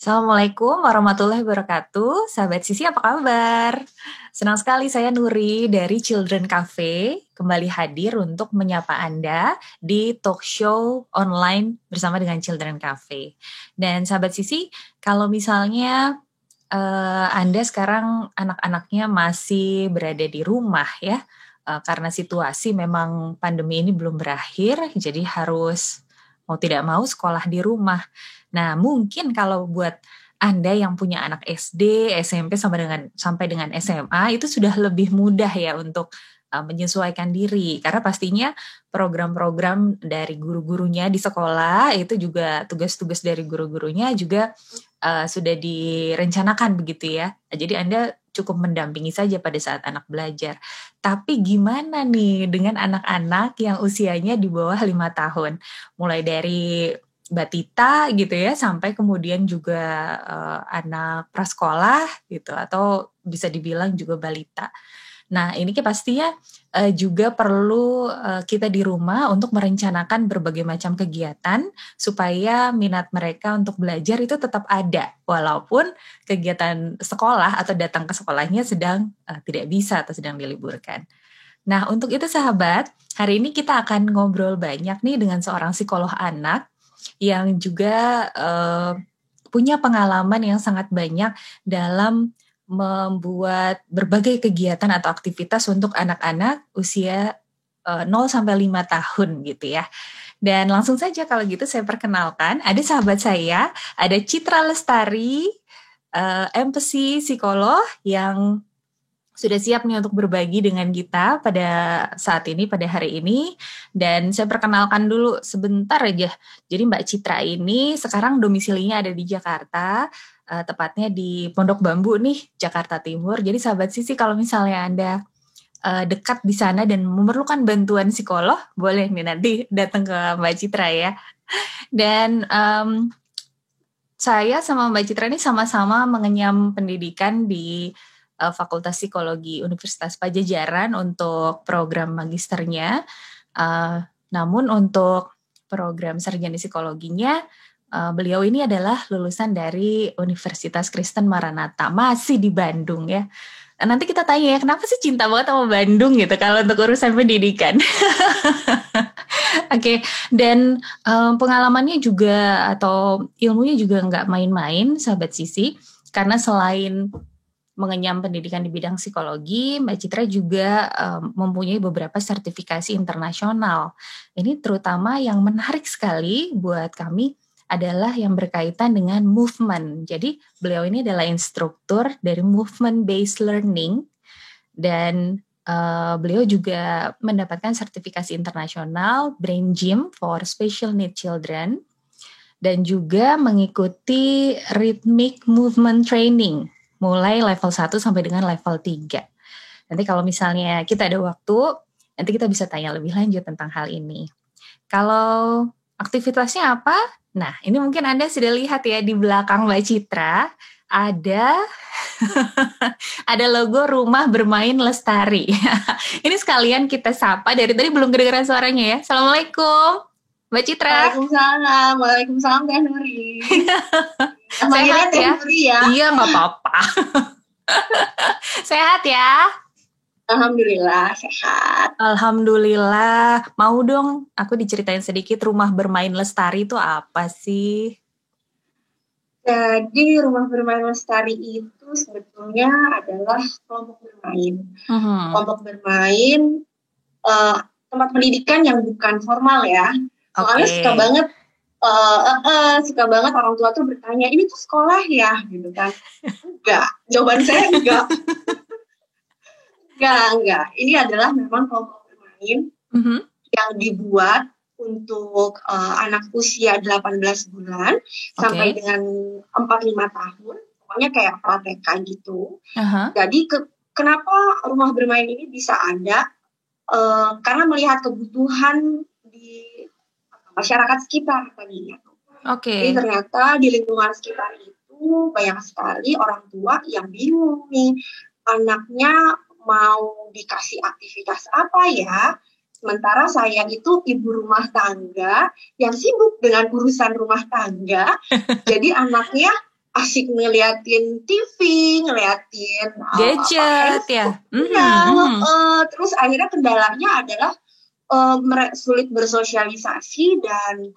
Assalamualaikum warahmatullahi wabarakatuh. Sahabat Sisi, apa kabar? Senang sekali saya Nuri dari Children Cafe kembali hadir untuk menyapa Anda di talk show online bersama dengan Children Cafe. Dan sahabat Sisi, kalau misalnya Anda sekarang anak-anaknya masih berada di rumah ya, karena situasi memang pandemi ini belum berakhir, jadi harus mau tidak mau sekolah di rumah. Nah, mungkin kalau buat Anda yang punya anak SD, SMP sampai dengan SMA itu sudah lebih mudah ya untuk menyesuaikan diri, karena pastinya program-program dari guru-gurunya di sekolah itu juga tugas-tugas dari guru-gurunya juga sudah direncanakan begitu ya. Jadi Anda cukup mendampingi saja pada saat anak belajar. Tapi gimana nih dengan anak-anak yang usianya di bawah 5 tahun? Mulai dari batita gitu ya, sampai kemudian juga anak prasekolah gitu, atau bisa dibilang juga balita. Nah, ini pastinya juga perlu kita di rumah untuk merencanakan berbagai macam kegiatan supaya minat mereka untuk belajar itu tetap ada, walaupun kegiatan sekolah atau datang ke sekolahnya sedang tidak bisa atau sedang diliburkan. Nah, untuk itu sahabat, hari ini kita akan ngobrol banyak nih dengan seorang psikolog anak yang juga punya pengalaman yang sangat banyak dalam membuat berbagai kegiatan atau aktivitas untuk anak-anak usia 0 sampai 5 tahun gitu ya. Dan langsung saja kalau gitu saya perkenalkan, ada sahabat saya, ada Citra Lestari, empathy psikolog yang sudah siap nih untuk berbagi dengan kita pada saat ini, pada hari ini. Dan saya perkenalkan dulu sebentar aja. Jadi Mbak Citra ini sekarang domisilinya ada di Jakarta, tepatnya di Pondok Bambu nih, Jakarta Timur. Jadi sahabat Sisi, kalau misalnya Anda dekat di sana dan memerlukan bantuan psikolog, boleh nih nanti datang ke Mbak Citra ya. Dan saya sama Mbak Citra ini sama-sama mengenyam pendidikan di Fakultas Psikologi Universitas Pajajaran untuk program magisternya. Namun untuk program sarjana psikologinya, beliau ini adalah lulusan dari Universitas Kristen Maranatha, masih di Bandung ya. Nanti kita tanya ya, kenapa sih cinta banget sama Bandung gitu kalau untuk urusan pendidikan. Oke, dan pengalamannya juga atau ilmunya juga nggak main-main, sahabat Sisi, karena selain mengenyam pendidikan di bidang psikologi, Mbak Citra juga mempunyai beberapa sertifikasi internasional. Ini terutama yang menarik sekali buat kami adalah yang berkaitan dengan movement. Jadi beliau ini adalah instruktur dari movement based learning, dan beliau juga mendapatkan sertifikasi internasional Brain Gym for Special Need Children, dan juga mengikuti Rhythmic Movement Training mulai level 1 sampai dengan level 3. Nanti kalau misalnya kita ada waktu, nanti kita bisa tanya lebih lanjut tentang hal ini. Kalau aktivitasnya apa? Nah, ini mungkin Anda sudah lihat ya di belakang Mbak Citra, ada ada logo Rumah Bermain Lestari. Ini sekalian kita sapa, dari tadi belum kedengeran suaranya ya. Assalamualaikum, Mbak Citra. Waalaikumsalam Teh Nuri. Sehat ya? Ya? Iya, nggak apa-apa. Sehat ya? Alhamdulillah sehat. Alhamdulillah. Mau dong aku diceritain sedikit Rumah Bermain Lestari itu apa sih? Jadi Rumah Bermain Lestari itu sebetulnya adalah kelompok bermain. Kelompok bermain tempat pendidikan yang bukan formal ya. Soalnya suka banget orang tua tuh bertanya, ini tuh sekolah ya, gitu kan? Enggak, jawaban saya enggak. enggak. Ini adalah memang kelompok bermain yang dibuat untuk anak usia 18 bulan sampai dengan 4-5 tahun, pokoknya kayak pra-TK gitu. Jadi kenapa rumah bermain ini bisa ada? Karena melihat kebutuhan di masyarakat sekitar tadinya. Jadi ternyata di lingkungan sekitar itu banyak sekali orang tua yang bingung nih, anaknya mau dikasih aktivitas apa ya? Sementara saya itu ibu rumah tangga yang sibuk dengan urusan rumah tangga. Jadi anaknya asik ngeliatin TV, ngeliatin gadget ya. Terus akhirnya kendalanya adalah sulit bersosialisasi dan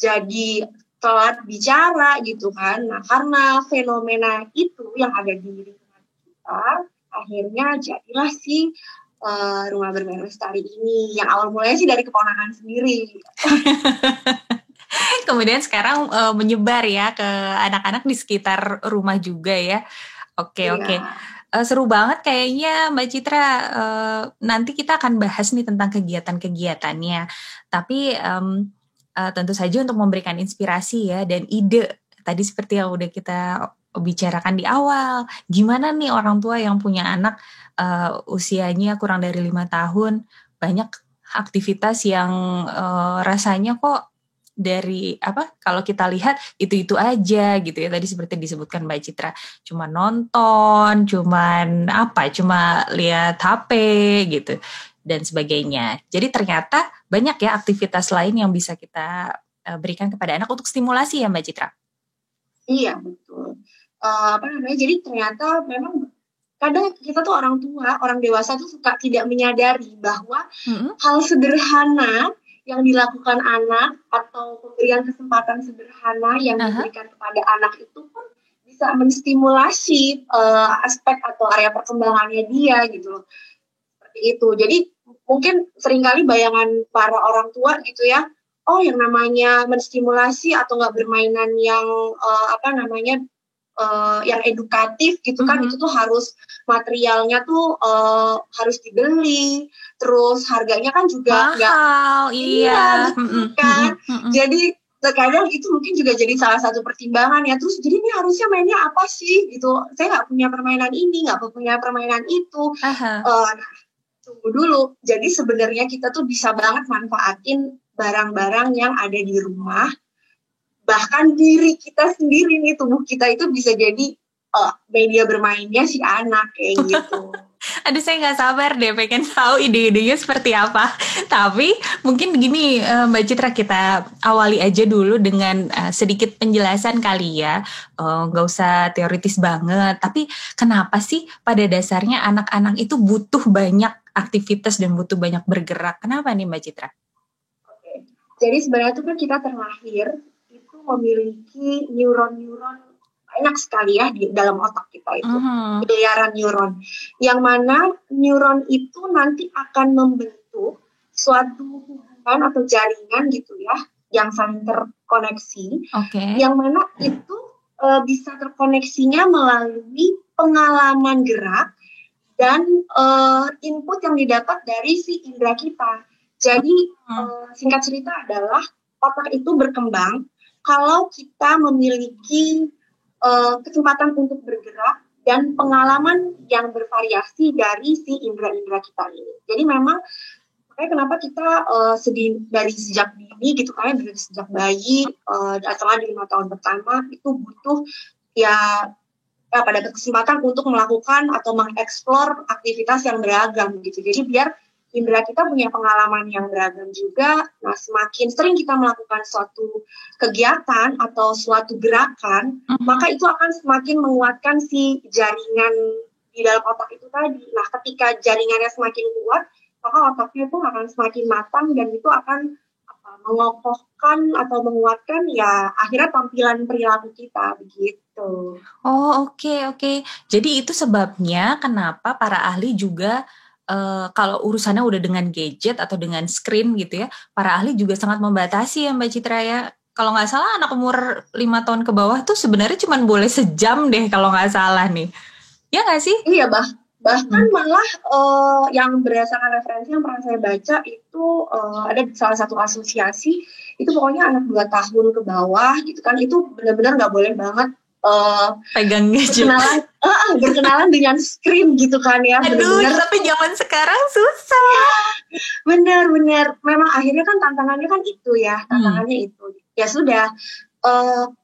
jadi telat bicara gitu kan. Nah, karena fenomena itu yang ada di lingkungan kita, akhirnya jadilah si Rumah Bermain Lestari ini, yang awal mulanya sih dari keponakan sendiri. Kemudian sekarang menyebar ya ke anak-anak di sekitar rumah juga ya. Oke. Seru banget kayaknya Mbak Citra. Nanti kita akan bahas nih tentang kegiatan-kegiatannya. Tapi tentu saja untuk memberikan inspirasi ya dan ide. Tadi seperti yang udah kita bicarakan di awal. Gimana nih orang tua yang punya anak usianya kurang dari 5 tahun. Banyak aktivitas yang rasanya kok dari kalau kita lihat itu aja gitu ya, tadi seperti disebutkan Mbak Citra, cuma nonton, cuma lihat HP gitu dan sebagainya. Jadi ternyata banyak ya aktivitas lain yang bisa kita berikan kepada anak untuk stimulasi ya Mbak Citra. Iya betul. Jadi ternyata memang kadang kita tuh orang tua, orang dewasa tuh suka tidak menyadari bahwa hal sederhana yang dilakukan anak atau pemberian kesempatan sederhana yang diberikan kepada anak itu pun bisa menstimulasi aspek atau area perkembangannya dia gitu loh. Seperti itu. Jadi mungkin seringkali bayangan para orang tua gitu ya, yang namanya menstimulasi atau nggak bermainan yang yang edukatif gitu kan, itu tuh harus materialnya tuh harus dibeli, terus harganya kan juga mahal, iya gitu kan. Jadi terkadang itu mungkin juga jadi salah satu pertimbangan ya. Terus jadi ini harusnya mainnya apa sih gitu, saya nggak punya permainan ini, nggak punya permainan itu. Tunggu dulu, jadi sebenarnya kita tuh bisa banget manfaatin barang-barang yang ada di rumah. Bahkan diri kita sendiri nih, tubuh kita itu bisa jadi media bermainnya si anak kayak gitu. Aduh, saya nggak sabar deh pengen tahu ide-idenya seperti apa. Tapi mungkin begini Mbak Citra, kita awali aja dulu dengan sedikit penjelasan kali ya. Nggak usah teoritis banget. Tapi kenapa sih pada dasarnya anak-anak itu butuh banyak aktivitas dan butuh banyak bergerak? Kenapa nih Mbak Citra? Oke. Jadi sebenarnya tuh kan kita terlahir itu memiliki neuron-neuron banyak sekali ya di dalam otak kita itu, miliaran neuron. Yang mana neuron itu nanti akan membentuk suatu hubungan atau jaringan gitu ya, yang saling terkoneksi. Yang mana itu bisa terkoneksinya melalui pengalaman gerak dan input yang didapat dari si indera kita. Jadi singkat cerita adalah otak itu berkembang kalau kita memiliki kesempatan untuk bergerak dan pengalaman yang bervariasi dari si indera-indera kita ini. Jadi memang makanya kenapa kita dari sejak dini gitu kan, dari sejak bayi atau di 5 tahun pertama itu butuh pada kesempatan untuk melakukan atau mengeksplor aktivitas yang beragam gitu. Jadi biar indera kita punya pengalaman yang beragam juga. Nah, semakin sering kita melakukan suatu kegiatan atau suatu gerakan, maka itu akan semakin menguatkan si jaringan di dalam otak itu tadi. Nah, ketika jaringannya semakin kuat, maka otaknya pun akan semakin matang dan itu akan mengokohkan atau menguatkan ya akhirnya tampilan perilaku kita begitu. Oke. Jadi itu sebabnya kenapa para ahli juga kalau urusannya udah dengan gadget atau dengan screen gitu ya, para ahli juga sangat membatasi ya Mbak Citra ya. Kalau nggak salah anak umur 5 tahun ke bawah tuh sebenarnya cuma boleh sejam deh kalau nggak salah nih. Ya nggak sih? Iya, bahkan malah yang berdasarkan referensi yang pernah saya baca itu ada salah satu asosiasi itu pokoknya anak 2 tahun ke bawah gitu kan, itu benar-benar nggak boleh banget pegang gadget, berkenalan dengan screen gitu kan ya. Aduh, tapi zaman sekarang susah. Bener. Memang akhirnya kan tantangannya kan itu ya, tantangannya itu. Ya sudah,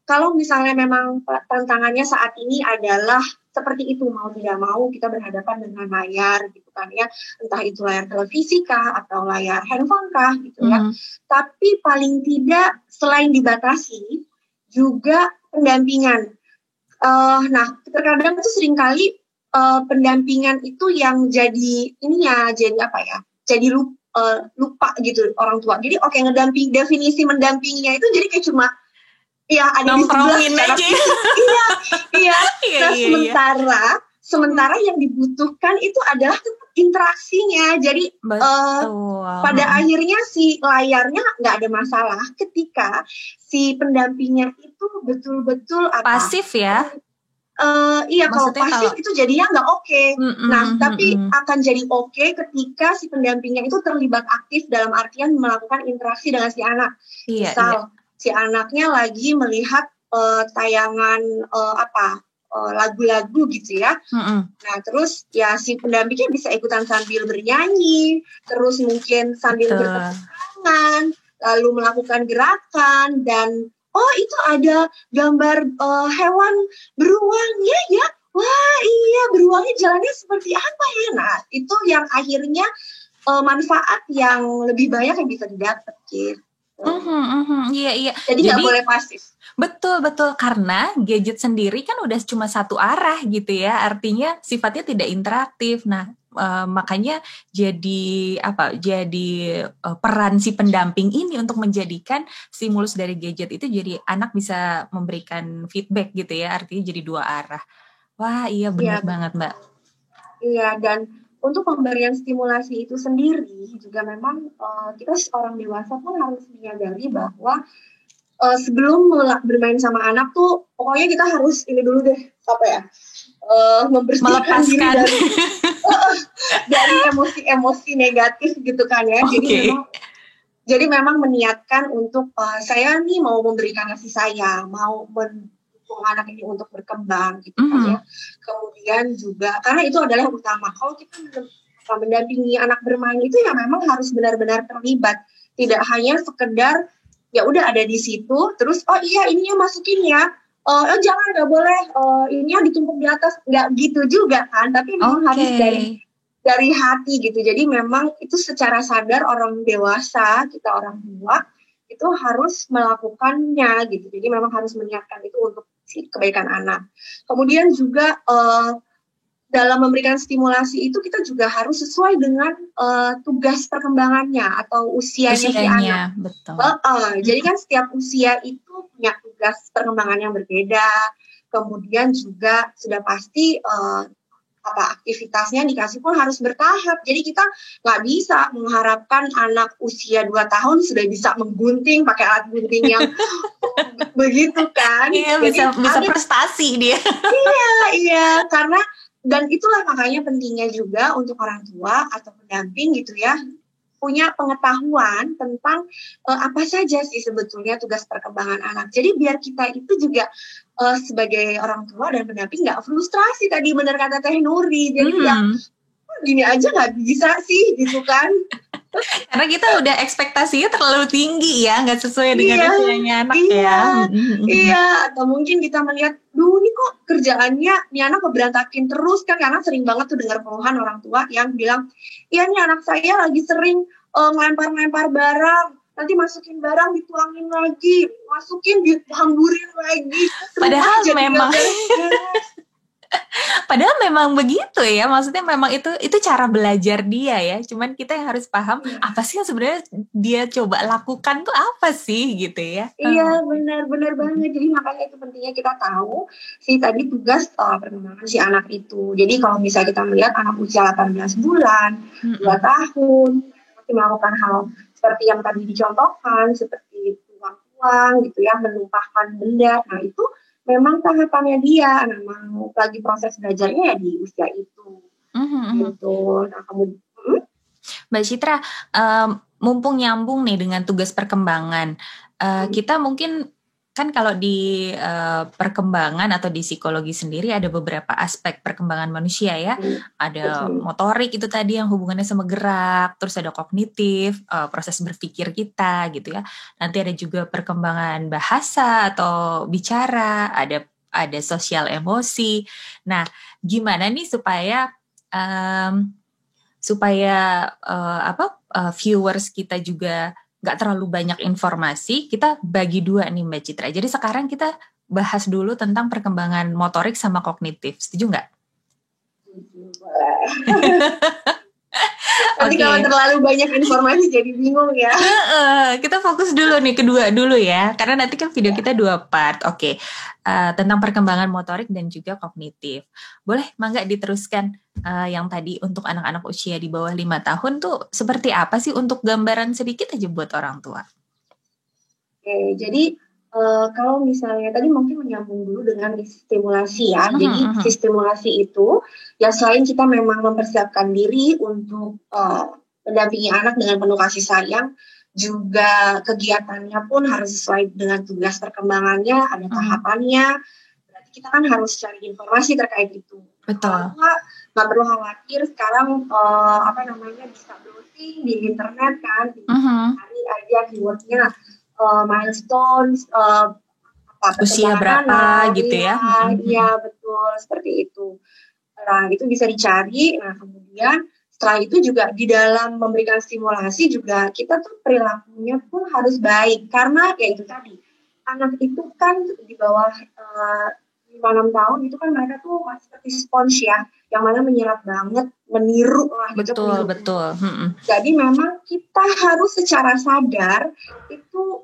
kalau misalnya memang tantangannya saat ini adalah seperti itu, mau tidak mau kita berhadapan dengan layar gitu kan ya, entah itu layar televisi kah atau layar handphone kah gitu ya. Tapi paling tidak selain dibatasi juga pendampingan. Nah, terkadang tuh seringkali pendampingan itu yang jadi jadi lupa gitu orang tua. Jadi definisi mendampinginya itu jadi kayak cuma ya ada di sebelah secara fisik. Iya. Nah, sementara yang dibutuhkan itu adalah interaksinya. Jadi pada akhirnya si layarnya nggak ada masalah ketika si pendampingnya itu betul-betul pasif ya. Kalau pasif itu jadinya nggak oke. Tapi akan jadi oke ketika si pendampingnya itu terlibat aktif dalam artian melakukan interaksi dengan si anak. Misal si anaknya lagi melihat tayangan lagu-lagu gitu ya. Nah, terus ya si pendampingnya bisa ikutan sambil bernyanyi, terus mungkin sambil bertepuk tangan, lalu melakukan gerakan dan itu ada gambar hewan beruangnya ya. Wah, iya, beruangnya jalannya seperti apa ya? Nah, itu yang akhirnya manfaat yang lebih banyak yang bisa didapat gitu. Iya. Jadi nggak boleh pasif. Betul karena gadget sendiri kan udah cuma satu arah gitu ya, artinya sifatnya tidak interaktif. Nah, makanya jadi peran si pendamping ini untuk menjadikan stimulus dari gadget itu jadi anak bisa memberikan feedback gitu ya, artinya jadi dua arah. Wah, iya benar banget Mbak. Iya, dan untuk pemberian stimulasi itu sendiri juga memang kita seorang dewasa pun harus menyadari bahwa sebelum bermain sama anak tuh pokoknya kita harus ini dulu deh membersihkan diri dari emosi-emosi negatif gitu kan ya. Jadi memang meniatkan untuk saya nih mau memberikan kasih sayang, mau mendukung anak ini untuk berkembang gitu kan ya. Kemudian juga karena itu adalah yang utama. Kalau kita mendampingi anak bermain itu ya memang harus benar-benar terlibat, tidak hanya sekedar ya udah ada di situ, terus ininya masukin ya, jangan nggak boleh, ininya ditumpuk di atas, nggak gitu juga kan, tapi memang harus dari hati gitu. Jadi memang itu secara sadar orang dewasa, kita orang tua itu harus melakukannya gitu. Jadi memang harus menyiapkan itu untuk kebaikan anak. Kemudian juga dalam memberikan stimulasi itu kita juga harus sesuai dengan tugas perkembangannya atau usianya si anak. Betul. Jadi kan setiap usia itu punya tugas perkembangan yang berbeda. Kemudian juga sudah pasti aktivitasnya dikasih pun harus bertahap. Jadi kita nggak bisa mengharapkan anak usia 2 tahun sudah bisa menggunting pakai alat gunting yang begitu kan. Iya, bisa prestasi dia. Iya, karena dan itulah makanya pentingnya juga untuk orang tua atau pendamping gitu ya, punya pengetahuan tentang apa saja sih sebetulnya tugas perkembangan anak. Jadi biar kita itu juga sebagai orang tua dan pendamping nggak frustrasi tadi benar kata Teh Nuri. Jadi gini aja nggak bisa sih gitu kan. Karena kita udah ekspektasinya terlalu tinggi ya, nggak sesuai dengan usianya anak ya. Iya, atau mungkin kita melihat, ini kok kerjaannya nih anak berantakin terus kan, karena sering banget tuh dengar keluhan orang tua yang bilang, iya nih anak saya lagi sering ngelempar-ngelempar barang, nanti masukin barang dituangin lagi, masukin dihamburin lagi. Padahal memang begitu ya, maksudnya memang itu cara belajar dia ya. Cuman kita yang harus paham apa sih yang sebenarnya dia coba lakukan tuh apa sih gitu ya. Iya benar banget. Jadi makanya itu pentingnya kita tahu sih tadi tugas perkembangan si anak itu. Jadi kalau misalnya kita melihat anak usia 18 bulan, 2 tahun, masih melakukan hal seperti yang tadi dicontohkan, seperti tuang-tuang gitu ya, menumpahkan benda. Nah itu memang tahapannya dia, memang lagi proses belajarnya ya di usia itu. Gitu. Nah, kemudian Mbak Citra, mumpung nyambung nih dengan tugas perkembangan, kita mungkin kan kalau di perkembangan atau di psikologi sendiri ada beberapa aspek perkembangan manusia ya. Ada motorik itu tadi yang hubungannya sama gerak, terus ada kognitif, proses berpikir kita gitu ya. Nanti ada juga perkembangan bahasa atau bicara, ada sosial emosi. Nah, gimana nih supaya viewers kita juga nggak terlalu banyak informasi, kita bagi dua nih Mbak Citra. Jadi sekarang kita bahas dulu tentang perkembangan motorik sama kognitif. Setuju nggak? Nanti kalau terlalu banyak informasi jadi bingung ya. Kita fokus dulu nih kedua dulu ya, karena nanti kan video kita 2 part. Tentang perkembangan motorik dan juga kognitif. Boleh mangga diteruskan yang tadi untuk anak-anak usia di bawah 5 tahun tuh seperti apa sih, untuk gambaran sedikit aja buat orang tua. Oke, jadi kalau misalnya tadi mungkin menyambung dulu dengan stimulasi ya. Jadi stimulasi itu ya, selain kita memang mempersiapkan diri untuk mendampingi anak dengan penuh kasih sayang, juga kegiatannya pun harus sesuai dengan tugas perkembangannya, ada tahapannya. Berarti kita kan harus cari informasi terkait itu. Betul. Nggak perlu khawatir sekarang bisa browsing di internet kan, cari aja keywordnya. Milestones, usia berapa gitu ya? Iya betul, seperti itu. Nah itu bisa dicari. Nah kemudian setelah itu juga di dalam memberikan stimulasi juga kita tuh perilakunya pun harus baik, karena ya itu tadi, anak itu kan di bawah 5-6 tahun itu kan mereka tuh masih seperti sponge ya, yang mana menyerap banget, meniru lah. Betul. Jadi memang kita harus secara sadar itu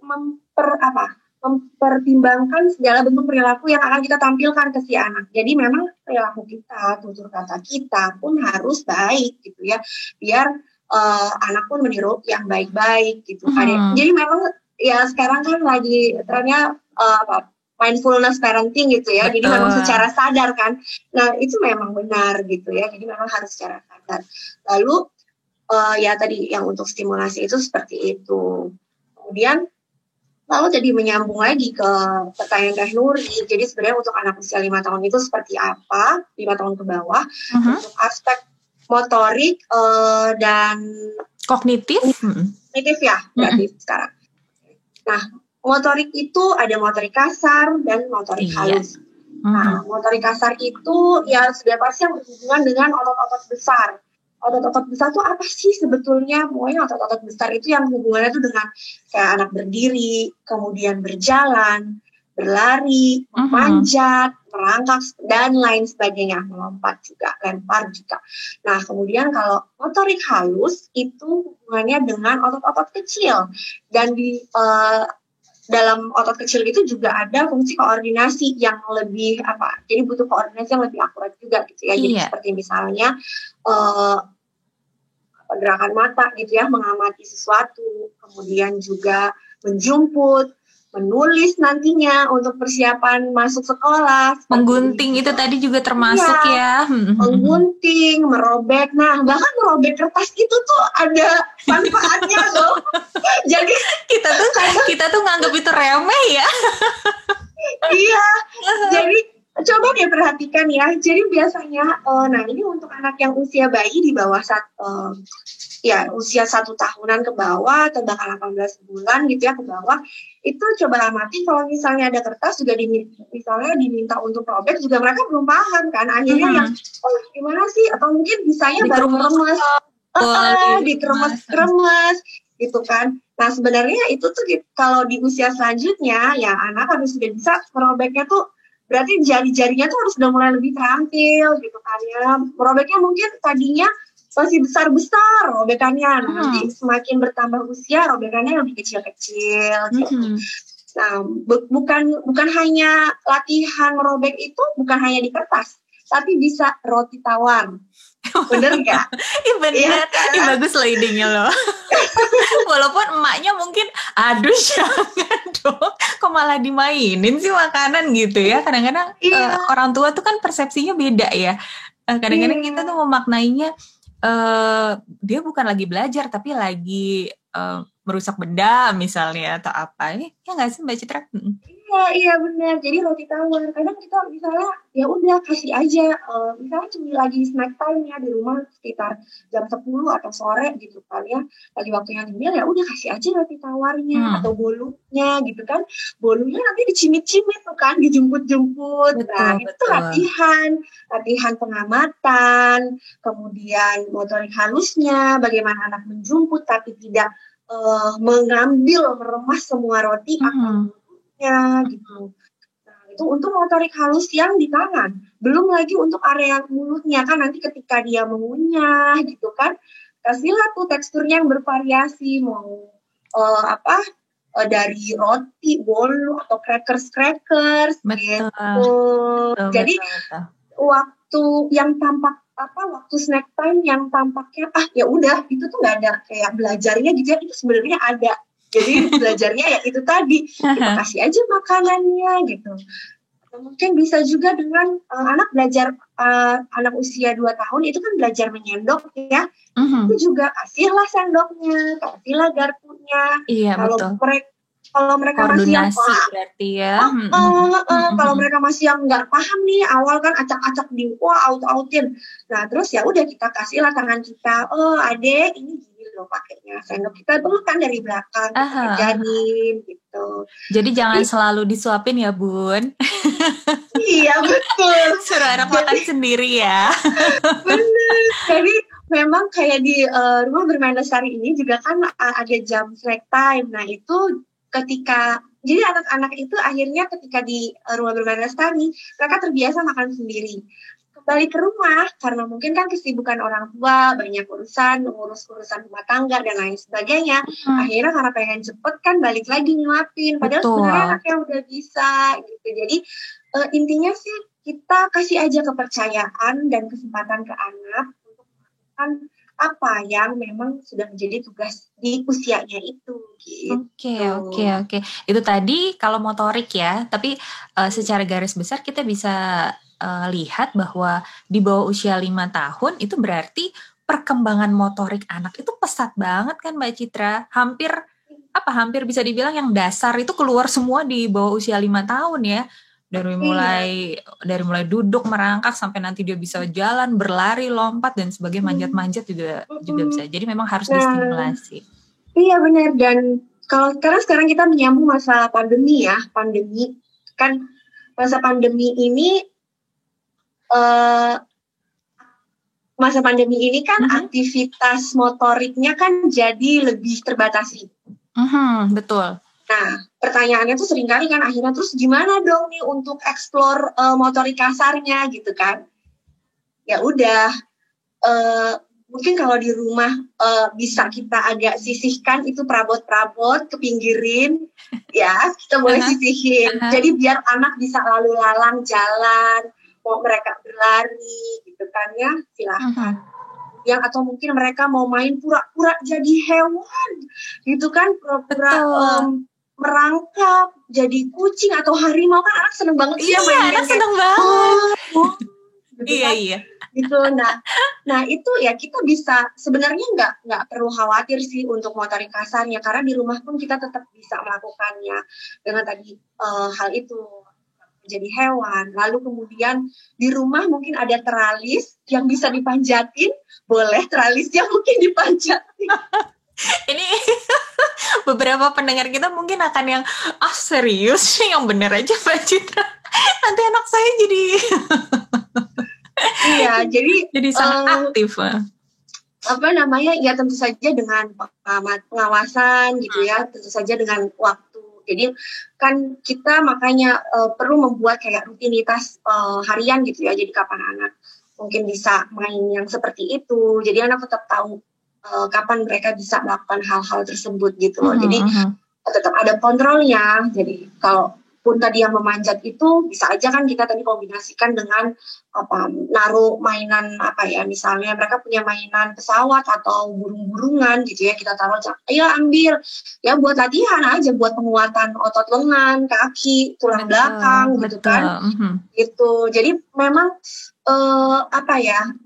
mempertimbangkan segala bentuk perilaku yang akan kita tampilkan ke si anak. Jadi memang perilaku kita, tutur kata kita pun harus baik gitu ya, biar anak pun meniru yang baik-baik gitu. Jadi memang ya sekarang kan lagi trennya mindfulness parenting gitu ya. Betul. Jadi memang secara sadar kan. Nah itu memang benar gitu ya. Jadi memang harus secara sadar. Lalu ya tadi yang untuk stimulasi itu seperti itu. Kemudian lalu jadi menyambung lagi ke pertanyaan Teh Nuri. Jadi sebenarnya untuk anak usia 5 tahun itu seperti apa? 5 tahun ke bawah. Untuk aspek motorik dan kognitif ya berarti sekarang. Nah motorik itu ada motorik kasar dan motorik halus. Nah, motorik kasar itu ya sudah pasti yang berhubungan dengan otot-otot besar. Otot-otot besar itu apa sih sebetulnya? Pokoknya otot-otot besar itu yang hubungannya tuh dengan kayak anak berdiri, kemudian berjalan, berlari, memanjat, merangkak, dan lain sebagainya. Melompat juga, lempar juga. Nah, kemudian kalau motorik halus itu hubungannya dengan otot-otot kecil. Dan di dalam otot kecil itu juga ada fungsi koordinasi yang lebih jadi butuh koordinasi yang lebih akurat juga gitu ya. Jadi seperti misalnya gerakan mata gitu ya, mengamati sesuatu, kemudian juga menjemput, menulis nantinya untuk persiapan masuk sekolah. Menggunting itu tadi juga termasuk ya. Menggunting, merobek. Nah, bahkan merobek kertas itu tuh ada manfaatnya loh. Jadi kita tuh nganggap itu remeh ya. Iya. Jadi coba deh perhatikan ya. Jadi biasanya, nah ini untuk anak yang usia bayi di bawah usia 1 tahunan ke bawah atau bahkan 18 bulan gitu ya ke bawah, itu coba amati kalau misalnya ada kertas juga misalnya diminta untuk robek juga mereka belum paham kan. Akhirnya gimana sih? Atau mungkin bisanya baru meremas, dikeremes gitu kan. Nah sebenarnya itu tuh kalau di usia selanjutnya ya anak harus sudah bisa merobeknya tuh, berarti jari-jarinya tuh harus udah mulai lebih terampil gitu kan ya. Merobeknya mungkin tadinya masih besar-besar robekannya, nanti semakin bertambah usia robekannya lebih kecil-kecil gitu. Nah, bukan hanya latihan merobek itu bukan hanya di kertas, tapi bisa roti tawar. Bener nggak? Bener, bagus loh idenya loh. Walaupun emaknya mungkin, aduh jangan dong, kok malah dimainin sih makanan gitu ya. Kadang-kadang orang tua tuh kan persepsinya beda ya. Kadang-kadang kita tuh memaknainya dia bukan lagi belajar tapi lagi merusak benda misalnya atau apa. Ya nggak sih Mbak Citra? Iya benar. Jadi roti tawar kadang kita misalnya ya udah kasih aja, misalnya cuma lagi snack time ya di rumah sekitar jam 10 atau sore gitu kan ya, lagi waktunya ngemil ya udah kasih aja roti tawarnya atau bolunya gitu kan. Bolunya nanti dicimit-cimit tuh kan, dijemput-jemput. Nah itu latihan pengamatan, kemudian motorik halusnya, bagaimana anak menjemput tapi tidak mengambil, meremas semua roti atau gitu. Nah, Itu untuk motorik halus yang di tangan. Belum lagi untuk area mulutnya kan, nanti ketika dia mengunyah gitu kan, kasihlah tuh teksturnya yang bervariasi, mau dari roti, bolu, atau crackers Betul. gitu. Jadi waktu yang tampak waktu snack time yang tampaknya ya udah itu tuh nggak ada kayak belajarnya gitu ya, itu sebenarnya ada. Jadi belajarnya ya itu tadi, kita kasih aja makanannya gitu. Mungkin bisa juga dengan anak belajar, anak usia 2 tahun itu kan belajar menyendok ya. Itu juga kasihlah sendoknya, kasihlah garpunya. Iya, betul. Kalau mereka masih yang berarti ya. Kalau mereka masih yang nggak paham nih, awal kan acak-acak out-outin. Nah terus ya udah kita kasihlah tangan kita. Oh adek, ini gini loh pakainya. Sendok kita dulu kan dari belakang, ajarin gitu. Jadi jangan selalu disuapin ya Bun. Iya betul. Suruh anak makan sendiri ya. Bener. Jadi memang kayak di rumah bermain lestari ini juga kan ada jam snack time. Nah itu jadi anak-anak itu akhirnya ketika di rumah bermain lestari, mereka terbiasa makan sendiri. Kembali ke rumah, karena mungkin kan kesibukan orang tua, banyak urusan rumah tangga, dan lain sebagainya. Akhirnya karena pengen cepet kan balik lagi nyuapin. Padahal sebenarnya anaknya udah bisa. Gitu. Jadi intinya sih kita kasih aja kepercayaan dan kesempatan ke anak untuk melakukan apa yang memang sudah menjadi tugas di usianya itu. Gitu. Oke. Itu tadi kalau motorik ya, tapi secara garis besar kita bisa lihat bahwa di bawah usia 5 tahun itu berarti perkembangan motorik anak itu pesat banget kan Mbak Citra. Hampir bisa dibilang yang dasar itu keluar semua di bawah usia 5 tahun ya. Dari mulai duduk, merangkak sampai nanti dia bisa jalan, berlari, lompat dan sebagainya, manjat-manjat juga bisa. Jadi memang harus distimulasi. Iya benar, dan karena sekarang kita menyambung masa pandemi ya. Masa pandemi ini kan aktivitas motoriknya kan jadi lebih terbatasi. Betul. Nah, pertanyaannya tuh seringkali kan akhirnya terus gimana dong nih untuk explore motorik kasarnya gitu kan? Ya udah, mungkin kalau di rumah bisa kita agak sisihkan itu perabot-perabot ke pinggirin, ya kita boleh sisihin. Jadi biar anak bisa lalu lalang jalan, mau mereka berlari gitu kan ya, silahkan. Yang atau mungkin mereka mau main pura-pura jadi hewan gitu kan, pura-pura merangkak jadi kucing atau harimau kan, anak seneng banget sih ya main. Iya, anak seneng banget. Gitu kan? Iya. Gitu. Nah itu ya kita bisa sebenarnya nggak perlu khawatir sih untuk motorik kasarnya, karena di rumah pun kita tetap bisa melakukannya dengan tadi hal itu jadi hewan. Lalu kemudian di rumah mungkin ada teralis yang bisa dipanjatin, boleh teralisnya mungkin dipanjatin. Ini beberapa pendengar kita mungkin akan yang serius sih, yang bener aja Mbak Citra. Nanti anak saya jadi iya, jadi sangat aktif. Ya tentu saja dengan pengawasan gitu ya, tentu saja dengan waktu. Jadi kan kita makanya perlu membuat kayak rutinitas harian gitu ya. Jadi kapan anak mungkin bisa main yang seperti itu. Jadi anak tetap tahu kapan mereka bisa melakukan hal-hal tersebut gitu loh. Jadi tetap ada kontrolnya. Jadi kalau pun tadi yang memanjat itu bisa aja kan kita tadi kombinasikan dengan naruh mainan misalnya mereka punya mainan pesawat atau burung-burungan gitu ya, kita taruh ayo ambil ya buat latihan aja, buat penguatan otot lengan, kaki, tulang belakang gitu kan. Gitu. Jadi memang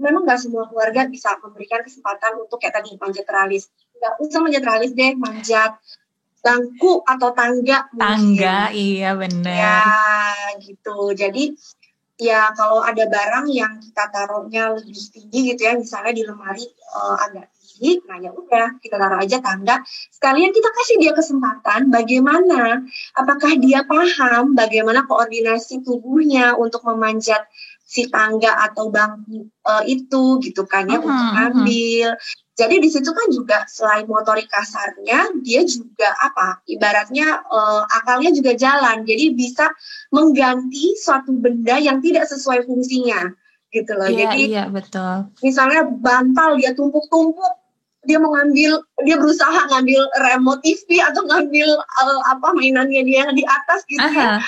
memang nggak semua keluarga bisa memberikan kesempatan untuk kayak tadi manjat teralis. Nggak usah manjat teralis deh, manjat bangku atau tangga. Iya benar. Ya gitu. Jadi ya kalau ada barang yang kita taruhnya lebih tinggi gitu ya, misalnya di lemari agak tinggi, nah ya udah kita taruh aja tangga. Sekalian kita kasih dia kesempatan bagaimana, apakah dia paham bagaimana koordinasi tubuhnya untuk memanjat si tangga atau bangku itu gitu kan ya, untuk ambil. Jadi di situ kan juga selain motorik kasarnya, dia juga ibaratnya akalnya juga jalan. Jadi bisa mengganti suatu benda yang tidak sesuai fungsinya, gitu loh. Iya, Jadi iya, betul. misalnya bantal dia tumpuk-tumpuk, dia berusaha ngambil remote TV atau ngambil mainannya dia di atas gitu ya.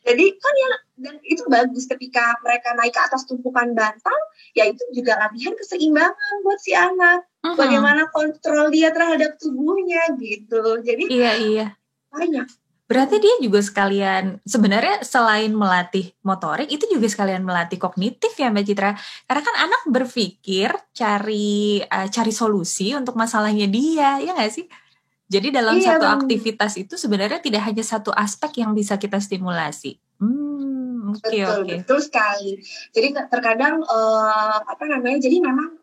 Jadi kan ya, dan itu bagus ketika mereka naik ke atas tumpukan bantal, ya itu juga latihan keseimbangan buat si anak. Bagaimana kontrol dia terhadap tubuhnya gitu. Jadi iya. banyak. Berarti dia juga sekalian, sebenarnya selain melatih motorik, itu juga sekalian melatih kognitif ya Mbak Citra. Karena kan anak berpikir cari solusi untuk masalahnya dia, ya nggak sih? Jadi dalam satu aktivitas itu sebenarnya tidak hanya satu aspek yang bisa kita stimulasi. Betul sekali. Jadi terkadang jadi memang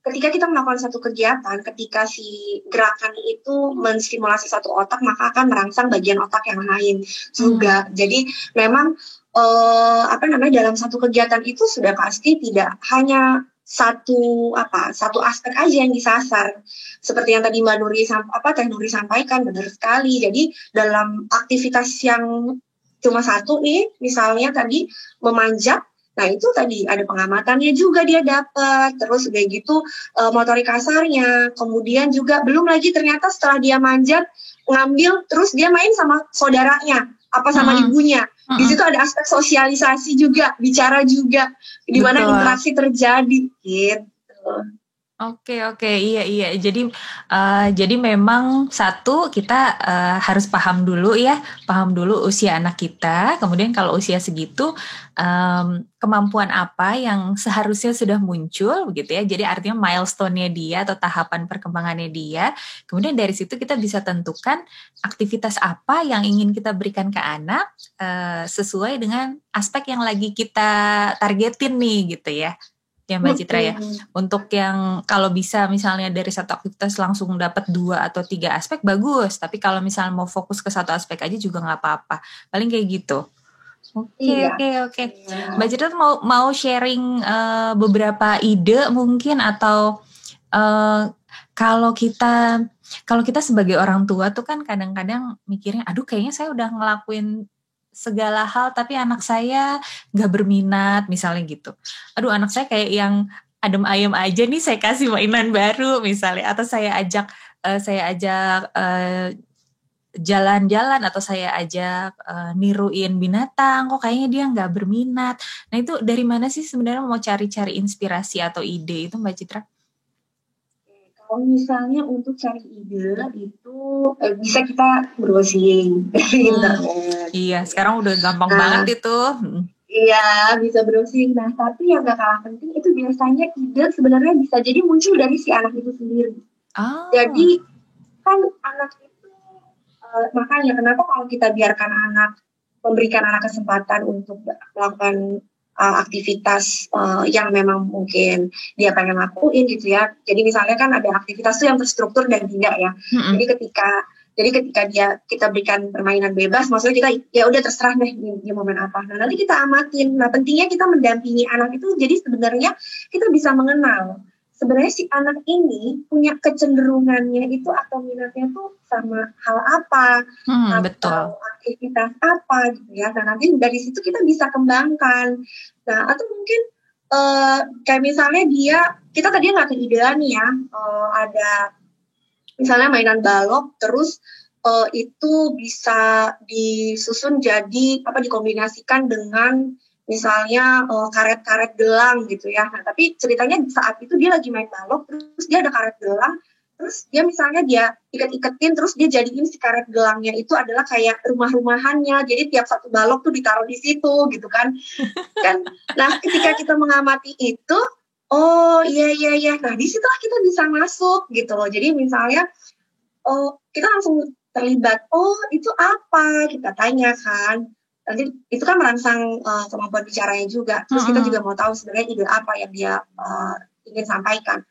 ketika kita melakukan satu kegiatan, ketika si gerakan itu menstimulasi satu otak, maka akan merangsang bagian otak yang lain juga. Jadi memang dalam satu kegiatan itu sudah pasti tidak hanya satu aspek aja yang disasar. Seperti yang tadi Teh Nuri sampaikan, benar sekali. Jadi dalam aktivitas yang cuma satu nih, misalnya tadi memanjat, nah itu tadi ada pengamatannya juga dia dapat, terus udah gitu motorik kasarnya, kemudian juga belum lagi ternyata setelah dia manjat, ngambil, terus dia main sama saudaranya, sama ibunya. Di situ ada aspek sosialisasi juga, bicara juga, di mana interaksi terjadi gitu. Oke, iya. Jadi memang satu kita harus paham dulu usia anak kita. Kemudian kalau usia segitu kemampuan apa yang seharusnya sudah muncul, begitu ya. Jadi artinya milestone-nya dia atau tahapan perkembangannya dia. Kemudian dari situ kita bisa tentukan aktivitas apa yang ingin kita berikan ke anak sesuai dengan aspek yang lagi kita targetin nih, gitu ya. Ya Mbak Citra ya. Untuk yang kalau bisa misalnya dari satu aktivitas langsung dapat 2 atau 3 aspek bagus. Tapi kalau misalnya mau fokus ke satu aspek aja juga nggak apa-apa. Paling kayak gitu. Oke. Mbak Citra mau sharing beberapa ide mungkin atau kalau kita sebagai orang tua tuh kan kadang-kadang mikirnya, aduh kayaknya saya udah ngelakuin segala hal tapi anak saya gak berminat misalnya gitu. Aduh anak saya kayak yang adem ayem aja nih, saya kasih mainan baru misalnya, atau saya ajak jalan-jalan atau saya ajak niruin binatang, kok kayaknya dia gak berminat. Nah itu dari mana sih sebenarnya mau cari-cari inspirasi atau ide itu Mbak Citra? Kalau misalnya untuk cari ide itu bisa kita browsing dari internet. Iya, sekarang udah gampang banget itu. Iya, bisa browsing. Nah, tapi yang gak kalah penting itu biasanya ide sebenarnya bisa jadi muncul dari si anak itu sendiri. Jadi kan anak itu, makanya kenapa kalau kita memberikan anak kesempatan untuk melakukan aktivitas yang memang mungkin dia pengen lakuin gitu ya. Jadi misalnya kan ada aktivitas tuh yang terstruktur dan tidak ya. Jadi ketika kita berikan permainan bebas, maksudnya kita ya udah terserah deh dia mau main apa. Nah nanti kita amatin. Nah pentingnya kita mendampingi anak itu. Jadi sebenarnya kita bisa mengenal sebenarnya si anak ini punya kecenderungannya itu atau minatnya tuh sama hal apa, atau aktivitas apa gitu ya. Nah nanti dari situ kita bisa kembangkan. Nah atau mungkin kayak misalnya kita tadi nggak keidean nih ya, ada misalnya mainan balok, terus itu bisa disusun jadi dikombinasikan dengan misalnya karet-karet gelang gitu ya. Nah, tapi ceritanya saat itu dia lagi main balok, terus dia ada karet gelang, terus dia misalnya dia iket-iketin, terus dia jadiin si karet gelangnya itu adalah kayak rumah-rumahannya. Jadi tiap satu balok tuh ditaruh di situ gitu kan. Nah, ketika kita mengamati itu, oh iya. Nah, di situlah kita bisa masuk gitu loh. Jadi misalnya kita langsung terlibat, oh itu apa? Kita tanya kan. Nanti itu kan merangsang kemampuan bicaranya juga. Terus kita juga mau tahu sebenarnya ide apa yang dia ingin sampaikan.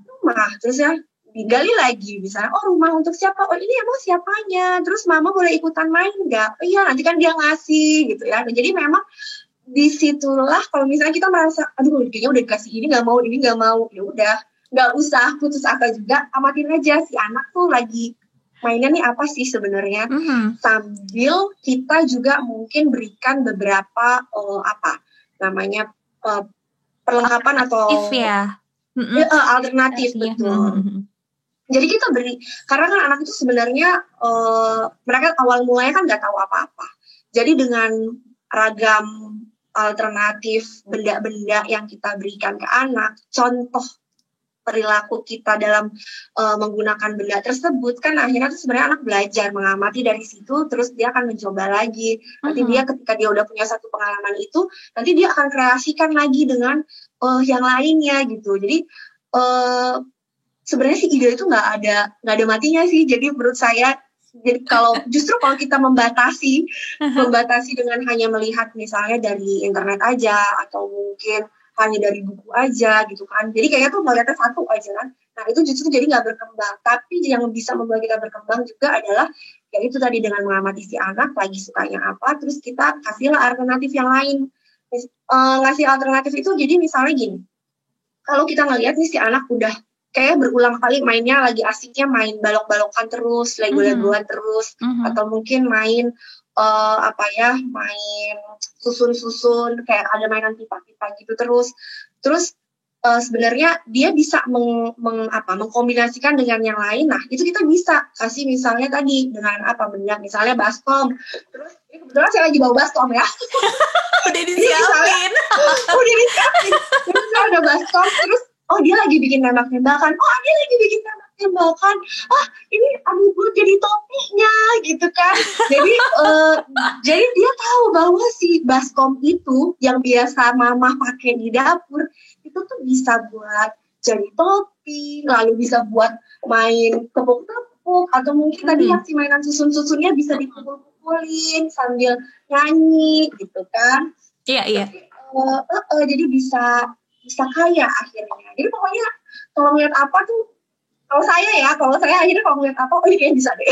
Rumah, terus ya digali lagi. Misalnya, oh rumah untuk siapa? Oh ini emang siapanya? Terus mama boleh ikutan main nggak? Oh iya nanti kan dia ngasih gitu ya. Nah, jadi memang disitulah kalau misalnya kita merasa, aduh kayaknya udah dikasih ini nggak mau, ya udah nggak usah putus asa juga, amatin aja si anak tuh lagi mainnya nih apa sih sebenarnya, sambil kita juga mungkin berikan beberapa perlengkapan atau alternatif, betul. Jadi kita beri, karena kan anak itu sebenarnya mereka awal mulanya kan nggak tahu apa-apa. Jadi dengan ragam alternatif benda-benda yang kita berikan ke anak, contoh perilaku kita dalam menggunakan benda tersebut, kan akhirnya tuh sebenarnya anak belajar mengamati dari situ, terus dia akan mencoba lagi. Nanti dia ketika dia udah punya satu pengalaman itu, nanti dia akan kreasikan lagi dengan yang lainnya gitu. Jadi sebenarnya sih ide itu nggak ada matinya sih. Jadi menurut saya, jadi kalau kita membatasi dengan hanya melihat misalnya dari internet aja atau mungkin hanya dari buku aja gitu kan. Jadi kayaknya tuh melihatnya satu aja kan. Nah itu justru jadi nggak berkembang. Tapi yang bisa membuat kita berkembang juga adalah ya itu tadi, dengan mengamati si anak lagi sukanya apa, terus kita kasihlah alternatif yang lain. Ngasih alternatif itu jadi misalnya gini, kalau kita ngelihat nih si anak udah kayak berulang kali mainnya lagi asiknya main balok-balokan terus, lego-legoan terus, atau mungkin main main susun-susun, kayak ada mainan pipa-pipa gitu terus sebenarnya dia bisa mengkombinasikan dengan yang lain. Nah itu kita bisa kasih misalnya tadi dengan benda, misalnya baskom. Terus kebetulan saya lagi bawa baskom ya. Udah disiapin. Terus ada baskom, terus dia lagi bikin tembak-tembakan. Dia lagi bikin tembak-tembakan. Ini gue jadi topinya gitu kan. Jadi dia tahu bahwa si baskom itu yang biasa mama pakai di dapur itu tuh bisa buat jadi topi, lalu bisa buat main tepuk-tepuk, atau mungkin tadi yang si mainan susun-susunnya bisa dipukul-pukulin sambil nyanyi gitu kan. Iya. Jadi bisa kaya akhirnya. Jadi pokoknya kalau ngeliat apa tuh, kalau saya akhirnya kalau ngeliat apa, ini kayaknya bisa deh.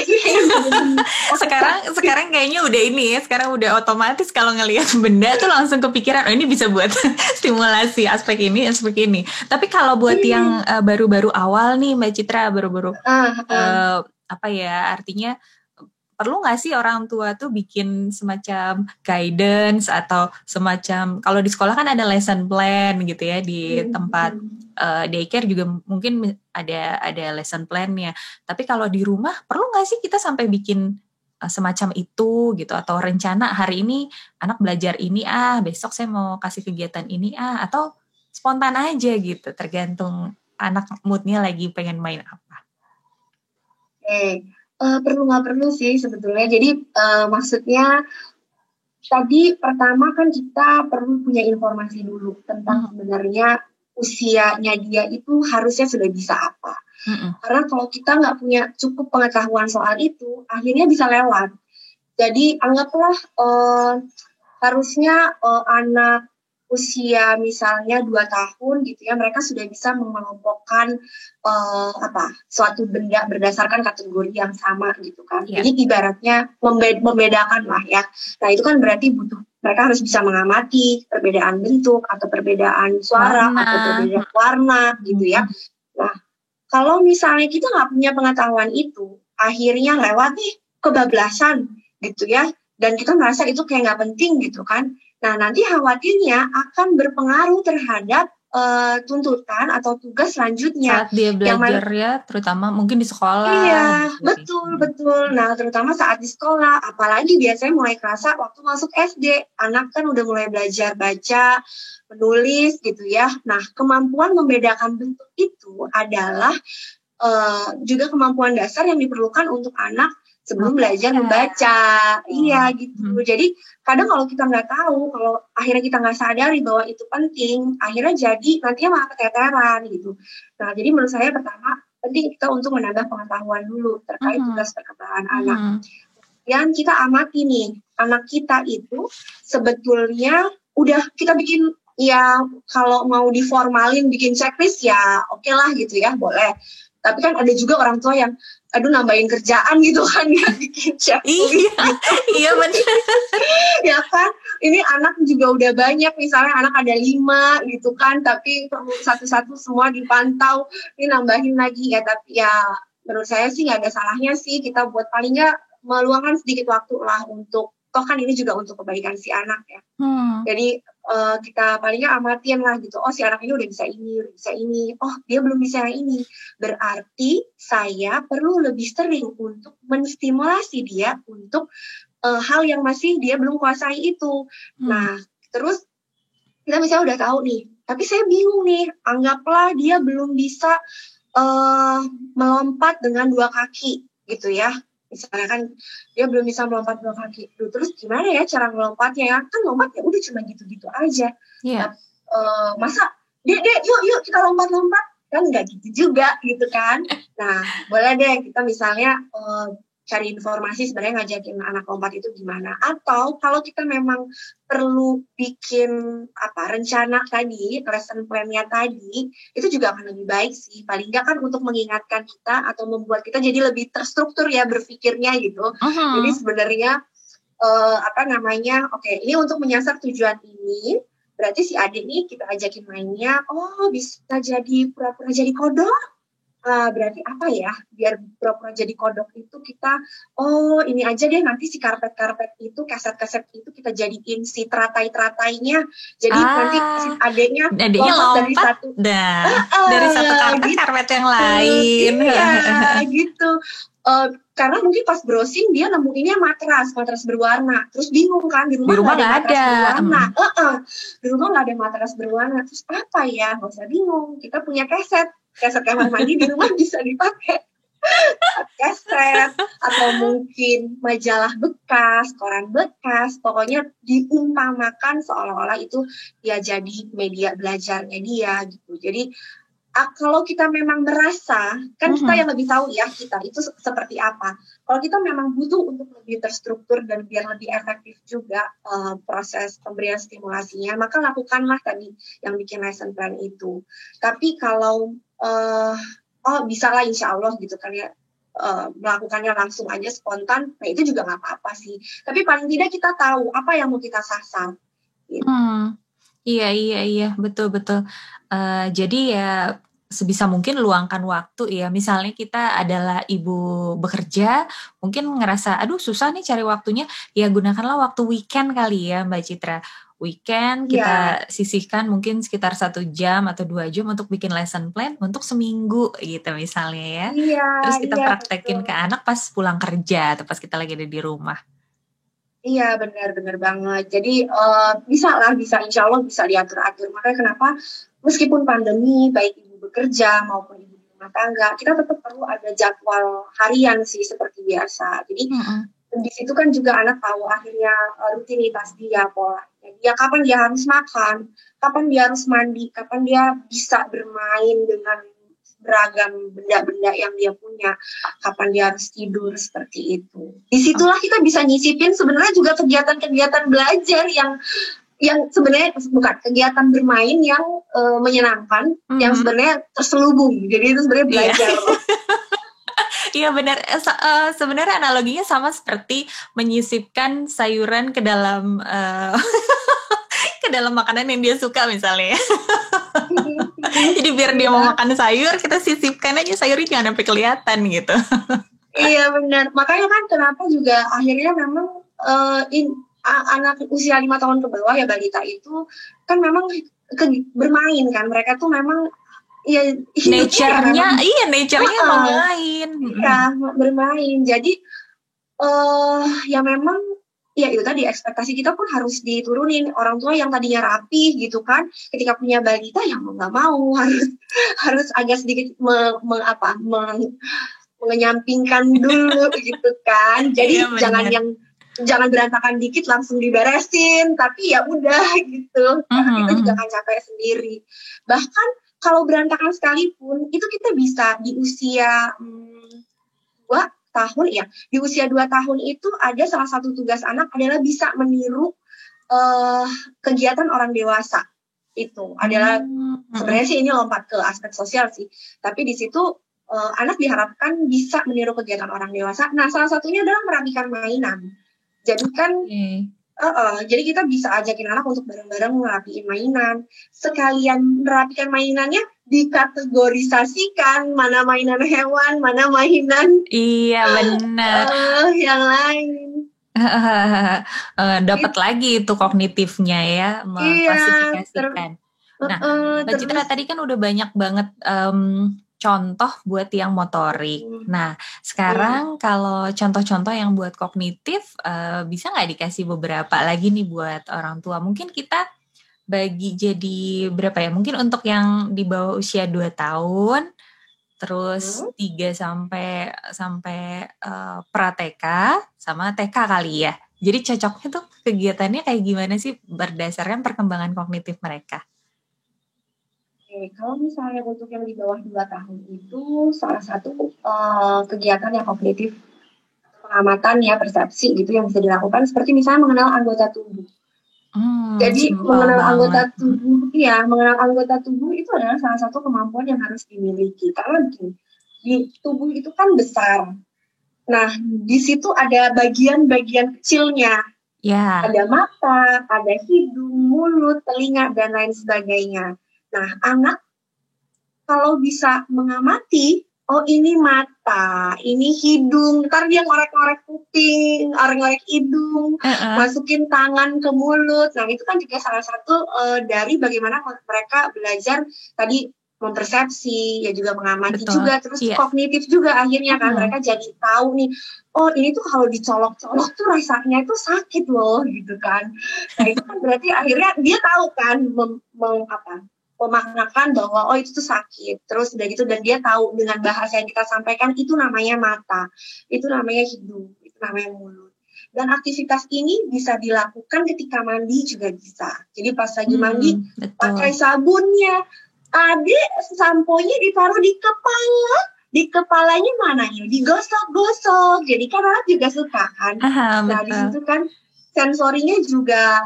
Sekarang kayaknya udah ini ya, sekarang udah otomatis kalau ngelihat benda tuh langsung kepikiran, ini bisa buat stimulasi aspek ini. Tapi kalau buat yang baru-baru awal nih Mbak Citra, artinya perlu nggak sih orang tua tuh bikin semacam guidance atau semacam, kalau di sekolah kan ada lesson plan gitu ya, di tempat daycare juga mungkin ada lesson plan-nya. Tapi kalau di rumah perlu nggak sih kita sampai bikin semacam itu gitu, atau rencana hari ini anak belajar ini, besok saya mau kasih kegiatan ini, atau spontan aja gitu, tergantung anak moodnya lagi pengen main apa. Perlu nggak perlu sih sebetulnya. Jadi maksudnya tadi pertama kan kita perlu punya informasi dulu tentang sebenarnya usianya dia itu harusnya sudah bisa apa. Karena kalau kita nggak punya cukup pengetahuan soal itu, akhirnya bisa lewat. Jadi anggaplah harusnya anak usia misalnya 2 tahun gitu ya, mereka sudah bisa mengelompokkan suatu benda berdasarkan kategori yang sama gitu kan. Yeah. Jadi ibaratnya membedakan lah ya. Nah itu kan berarti mereka harus bisa mengamati perbedaan bentuk atau perbedaan suara atau perbedaan warna gitu ya. Nah kalau misalnya kita nggak punya pengetahuan itu, akhirnya lewat nih kebablasan gitu ya, dan kita merasa itu kayak nggak penting gitu kan. Nah, nanti khawatirnya akan berpengaruh terhadap tuntutan atau tugas selanjutnya. Saat dia belajar ya, terutama mungkin di sekolah. Iya, betul. Nah, terutama saat di sekolah, apalagi biasanya mulai kerasa waktu masuk SD. Anak kan udah mulai belajar baca, menulis gitu ya. Nah, kemampuan membedakan bentuk itu adalah juga kemampuan dasar yang diperlukan untuk anak sebelum belajar membaca. Iya gitu. Jadi kadang kalau kita nggak tahu, kalau akhirnya kita nggak sadari bahwa itu penting, akhirnya jadi nantinya malah keteteran gitu. Nah jadi menurut saya pertama penting kita untuk menambah pengetahuan dulu terkait tugas perkembangan anak. Yang kita amati nih, anak kita itu sebetulnya udah kita bikin, ya kalau mau diformalin bikin checklist ya oke lah gitu ya, boleh. Tapi kan ada juga orang tua yang nambahin kerjaan gitu kan ya, bikin checklist. Iya benar. Ya kan, ini anak juga udah banyak, misalnya anak ada 5 gitu kan, tapi perlu satu-satu semua dipantau, ini nambahin lagi ya. Tapi ya menurut saya sih nggak ada salahnya sih kita buat paling nggak meluangkan sedikit waktu lah untuk, toh kan ini juga untuk kebaikan si anak ya. Jadi kita palingnya amatin lah gitu, oh si anak ini udah bisa ini, oh dia belum bisa yang ini, berarti saya perlu lebih sering untuk menstimulasi dia untuk hal yang masih dia belum kuasai itu. Nah terus kita misalnya udah tahu nih, tapi saya bingung nih, anggaplah dia belum bisa melompat dengan 2 kaki gitu ya. Misalnya kan dia belum bisa melompat 2 kaki. Terus gimana ya cara melompatnya ya? Kan lompat ya udah cuma gitu-gitu aja. Iya. Masa Dek, yuk kita lompat-lompat. Kan nggak gitu juga gitu kan. Nah, boleh deh kita misalnya cari informasi sebenarnya ngajakin anak lompat itu gimana. Atau kalau kita memang perlu bikin rencana tadi, lesson plan-nya tadi, itu juga akan lebih baik sih. Paling nggak kan untuk mengingatkan kita atau membuat kita jadi lebih terstruktur ya berpikirnya gitu. Jadi sebenarnya oke, ini untuk menyasar tujuan ini, berarti si adik nih kita ajakin mainnya, oh bisa jadi pura-pura jadi kodok. Berarti apa ya, biar pura-pura jadi kodok itu kita, oh ini aja deh nanti si karpet-karpet itu, kaset-kaset itu kita jadiin si teratai-teratainya, jadi nanti si adeknya lompat dari satu karpet yang lain. Iya gitu. Karena mungkin pas browsing dia nemuinnya matras berwarna, terus bingung kan di rumah nggak ada matras berwarna. Di rumah nggak ada matras berwarna, terus apa ya? Nggak usah bingung, kita punya kaset kamar mandi di rumah bisa dipakai. Kaset atau mungkin majalah bekas, koran bekas, pokoknya diumpamakan seolah-olah itu ya jadi media belajarnya dia gitu. Jadi kalau kita memang merasa, kan kita yang lebih tahu ya kita itu seperti apa. Kalau kita memang butuh untuk lebih terstruktur dan biar lebih efektif juga proses pemberian stimulasinya, maka lakukanlah tadi yang bikin lesson plan itu. Tapi kalau bisa lah insya Allah gitu kan ya, melakukannya langsung aja spontan, nah itu juga nggak apa-apa sih. Tapi paling tidak kita tahu apa yang mau kita sasar. Gitu. Iya, betul. Jadi ya sebisa mungkin luangkan waktu ya. Misalnya kita adalah ibu bekerja, mungkin ngerasa, aduh susah nih cari waktunya, ya gunakanlah waktu weekend kali ya Mbak Citra. Weekend kita sisihkan mungkin sekitar 1 jam atau 2 jam untuk bikin lesson plan untuk seminggu gitu misalnya ya. Terus kita praktekin ke anak pas pulang kerja atau pas kita lagi ada di rumah. Iya benar banget. Jadi bisa insya Allah bisa diatur-atur. Makanya kenapa meskipun pandemi, baik ibu bekerja maupun ibu rumah tangga, kita tetap perlu ada jadwal harian sih seperti biasa. Jadi di situ kan juga anak tahu akhirnya rutinitas dia, pola dia, kapan dia harus makan, kapan dia harus mandi, kapan dia bisa bermain dengan beragam benda-benda yang dia punya, kapan dia harus tidur, seperti itu. Disitulah kita bisa nyisipin sebenarnya juga kegiatan-kegiatan belajar yang sebenarnya bukan kegiatan bermain yang menyenangkan, yang sebenarnya terselubung. Jadi itu sebenarnya belajar. Iya benar, sebenarnya analoginya sama seperti menyisipkan sayuran ke dalam ke dalam makanan yang dia suka misalnya. Jadi biar dia mau makan sayur, kita sisipkan aja sayurnya jangan sampai kelihatan gitu. Iya benar, makanya kan kenapa juga akhirnya memang anak usia 5 tahun ke bawah ya balita itu kan memang bermain kan, mereka tuh memang ya nature-nya bermain. Iya, bermain. Jadi ya memang ya itu tadi ekspektasi kita pun harus diturunin. Orang tua yang tadinya rapi gitu kan, ketika punya balita ya mau nggak mau harus agak sedikit mengenyampingkan dulu gitu kan. Jadi jangan berantakan dikit langsung diberesin, tapi ya udah gitu. Karena kita juga akan capek sendiri. Bahkan kalau berantakan sekalipun, itu kita bisa di usia 2 tahun ya. Di usia 2 tahun itu ada salah satu tugas anak adalah bisa meniru kegiatan orang dewasa. Itu adalah sebenarnya sih ini lompat ke aspek sosial sih. Tapi di situ anak diharapkan bisa meniru kegiatan orang dewasa. Nah, salah satunya adalah merapikan mainan. Jadi kan Jadi kita bisa ajakin anak untuk bareng-bareng ngerapiin mainan. Sekalian merapikan mainannya, dikategorisasikan mana mainan hewan, mana mainan Iya benar. Yang lain. Dapat lagi itu kognitifnya ya, mengklasifikasikan. Nah, Mbak Citra tadi kan udah banyak banget contoh buat yang motorik. Nah, sekarang kalau contoh-contoh yang buat kognitif, bisa nggak dikasih beberapa lagi nih buat orang tua? Mungkin kita bagi jadi berapa ya? Mungkin untuk yang di bawah usia 2 tahun, terus 3 sampai pra-TK, sama TK kali ya. Jadi cocoknya tuh kegiatannya kayak gimana sih berdasarkan perkembangan kognitif mereka? Kalau misalnya untuk yang di bawah 2 tahun itu salah satu kegiatan yang kognitif, pengamatan ya, persepsi gitu yang bisa dilakukan seperti misalnya mengenal anggota tubuh. Jadi mengenal anggota tubuh itu adalah salah satu kemampuan yang harus dimiliki. Karena di tubuh itu kan besar. Nah, di situ ada bagian-bagian kecilnya. Yeah. Ada mata, ada hidung, mulut, telinga, dan lain sebagainya. Nah, anak kalau bisa mengamati, oh ini mata, ini hidung, ntar dia ngorek-ngorek kuping, ngorek-ngorek hidung, masukin tangan ke mulut. Nah, itu kan juga salah satu dari bagaimana mereka belajar tadi mempersepsi, ya juga mengamati. Betul. Juga, terus kognitif juga akhirnya kan mereka jadi tahu nih, oh ini tuh kalau dicolok-colok tuh rasanya itu sakit loh gitu kan. Nah, itu kan berarti akhirnya dia tahu kan memaknakan bahwa oh itu tuh sakit, terus udah gitu dan dia tahu dengan bahasa yang kita sampaikan itu namanya mata, itu namanya hidung, itu namanya mulut. Dan aktivitas ini bisa dilakukan ketika mandi juga bisa. Jadi pas lagi mandi pakai sabunnya, samponya ditaruh di kepala, di kepalanya mana ya, digosok-gosok. Jadi kan anak juga suka kan. Nah di situ kan sensorinya juga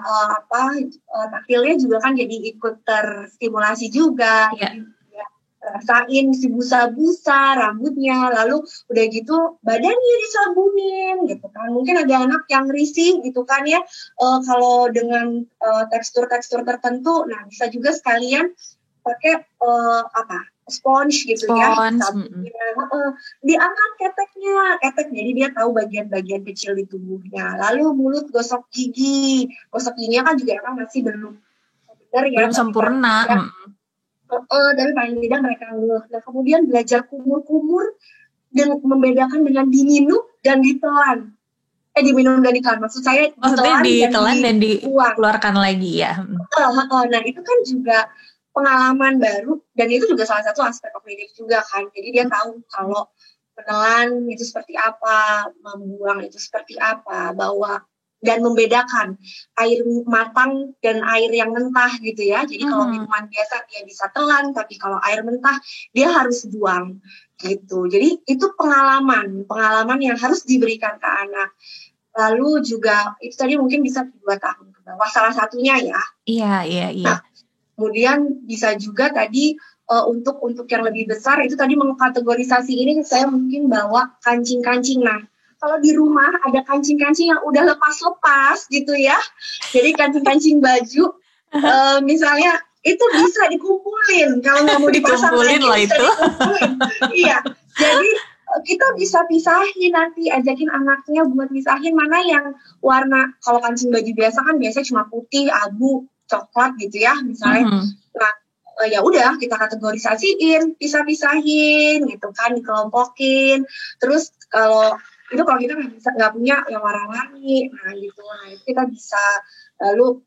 taktilnya juga kan jadi ikut terstimulasi juga. Jadi rasain si busa-busa rambutnya, lalu udah gitu badannya disabunin gitu kan. Mungkin ada anak yang risih gitu kan ya, kalau dengan tekstur-tekstur tertentu, nah bisa juga sekalian pakai sponge gitu ya, diangkat keteknya, jadi dia tahu bagian-bagian kecil di tubuhnya. Lalu mulut gosok giginya kan juga emang masih belum benar ya, belum sempurna. Tapi paling tidak mereka nah kemudian belajar kumur-kumur dan membedakan dengan diminum dan ditelan. Diminum dan ditelan, maksud saya ditelan dan dikeluarkan lagi ya. Nah itu kan juga pengalaman baru, dan itu juga salah satu aspek kognitif juga kan. Jadi dia tahu kalau menelan itu seperti apa, membuang itu seperti apa, dan membedakan air matang dan air yang mentah gitu ya. Jadi kalau minuman biasa dia bisa telan, tapi kalau air mentah dia harus buang gitu. Jadi itu pengalaman yang harus diberikan ke anak. Lalu juga itu tadi mungkin bisa 2 tahun ke bawah, salah satunya ya. Iya. Nah, kemudian bisa juga tadi untuk yang lebih besar itu tadi mengkategorisasi ini saya mungkin bawa kancing-kancing. Nah, kalau di rumah ada kancing-kancing yang udah lepas-lepas gitu ya. Jadi kancing-kancing baju misalnya itu bisa dikumpulin. Kalau nggak mau dipasang lagi bisa dikumpulin. Iya. Jadi kita bisa pisahin nanti, ajakin anaknya buat pisahin mana yang warna, kalau kancing baju biasa kan biasanya cuma putih, abu, coklat gitu ya misalnya. Nah ya udah kita kategorisasiin, pisah-pisahin gitu kan, dikelompokin. Terus kalau kita nggak punya yang warna-warni, nah gitu, nah itu kita bisa lalu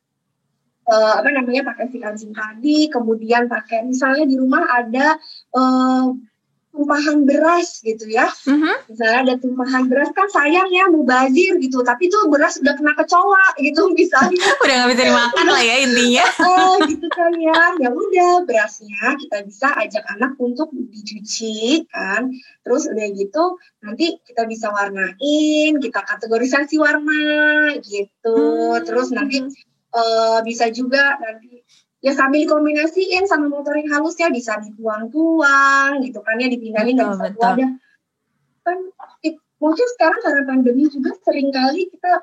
pakai si kancing tadi, kemudian pakai misalnya di rumah ada tumpahan beras gitu ya. Misalnya ada tumpahan beras kan sayang ya, mubazir gitu, tapi tuh beras udah kena kecoa gitu misalnya. Udah nggak bisa dimakan lah ya intinya. Gitu kan ya. Ya udah, berasnya kita bisa ajak anak untuk dicuci kan. Terus udah gitu nanti kita bisa warnain, kita kategorisasi warna gitu. Terus nanti bisa juga nanti ya sambil dikombinasiin sama motorik halusnya bisa dituang-tuang gitu kan ya, dipindahin dari satu wadah. Kan mungkin sekarang karena pandemi juga seringkali kita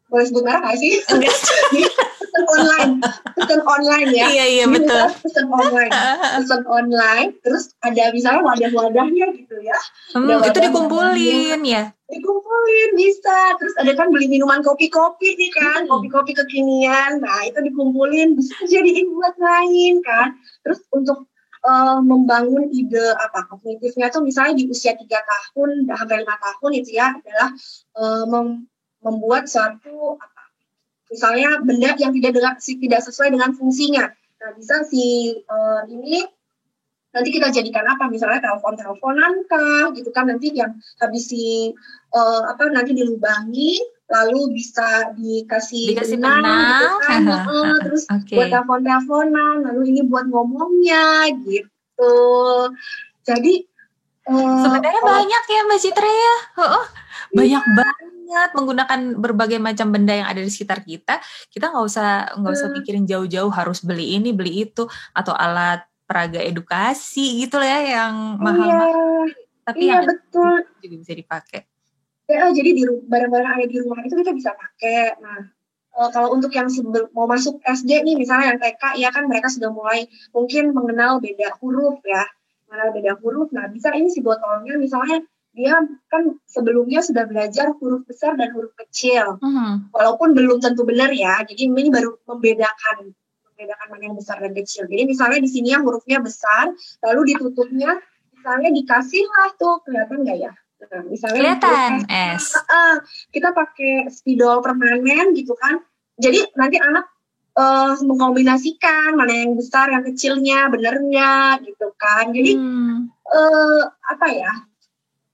boleh sebut merek nggak sih? Enggak. Pesan online ya. Iya betul. Pesan online, terus ada misalnya wadah-wadahnya gitu ya. Itu dikumpulin ya? Dikumpulin bisa. Terus ada kan beli minuman kopi-kopi nih kan, kopi-kopi kekinian. Nah itu dikumpulin bisa dijadiin buat main kan. Terus untuk membangun ide kognitifnya tuh misalnya di usia 3 tahun sampai 5 tahun itu ya adalah membuat suatu misalnya benda yang tidak sesuai dengan fungsinya. Nah, bisa ini nanti kita jadikan apa? Misalnya teleponan kah gitu kan, nanti yang habis nanti dilubangi lalu bisa dikasih benang gitu kan. Terus buat telepon-teleponan, lalu ini buat ngomongnya gitu. Jadi sebenarnya banyak ya Mbak Citra ya. Banyak banget menggunakan berbagai macam benda yang ada di sekitar kita. Kita nggak usah pikirin jauh-jauh harus beli ini beli itu atau alat peraga edukasi gitu ya yang mahal-mahal. Tapi yang betul juga bisa dipakai. Ya, jadi barang-barang ada di rumah itu kita bisa pakai. Nah, kalau untuk yang mau masuk SD nih misalnya yang TK ya kan mereka sudah mulai mungkin mengenal beda huruf ya. Nah, bisa ini si botolnya misalnya dia kan sebelumnya sudah belajar huruf besar dan huruf kecil. Walaupun belum tentu benar ya. Jadi ini baru membedakan mana yang besar dan kecil. Jadi misalnya di sini yang hurufnya besar, lalu ditutupnya misalnya dikasihlah tuh kelihatan nggak ya? Nah, misalnya kelihatan S. Kita pakai spidol permanen gitu kan. Jadi nanti anak mengkombinasikan mana yang besar, yang kecilnya, benernya gitu kan. Jadi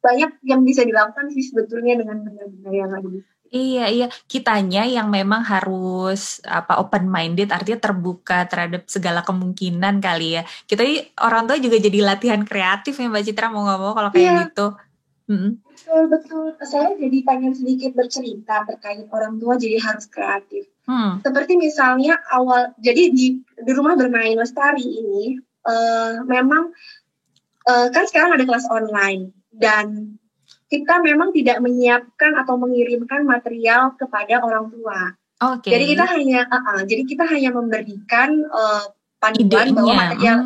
banyak yang bisa dilakukan sih sebetulnya dengan benda-benda yang ada di Iya, kitanya yang memang harus open minded, artinya terbuka terhadap segala kemungkinan kali ya. Kita orang tua juga jadi latihan kreatif ya Mbak Citra, mau nggak mau kalau kayak gitu. Betul. Saya jadi pengen sedikit bercerita terkait orang tua jadi harus kreatif. Seperti misalnya jadi di rumah bermain lestari ini memang kan sekarang ada kelas online dan kita memang tidak menyiapkan atau mengirimkan material kepada orang tua. Jadi kita hanya memberikan panduan bahwa material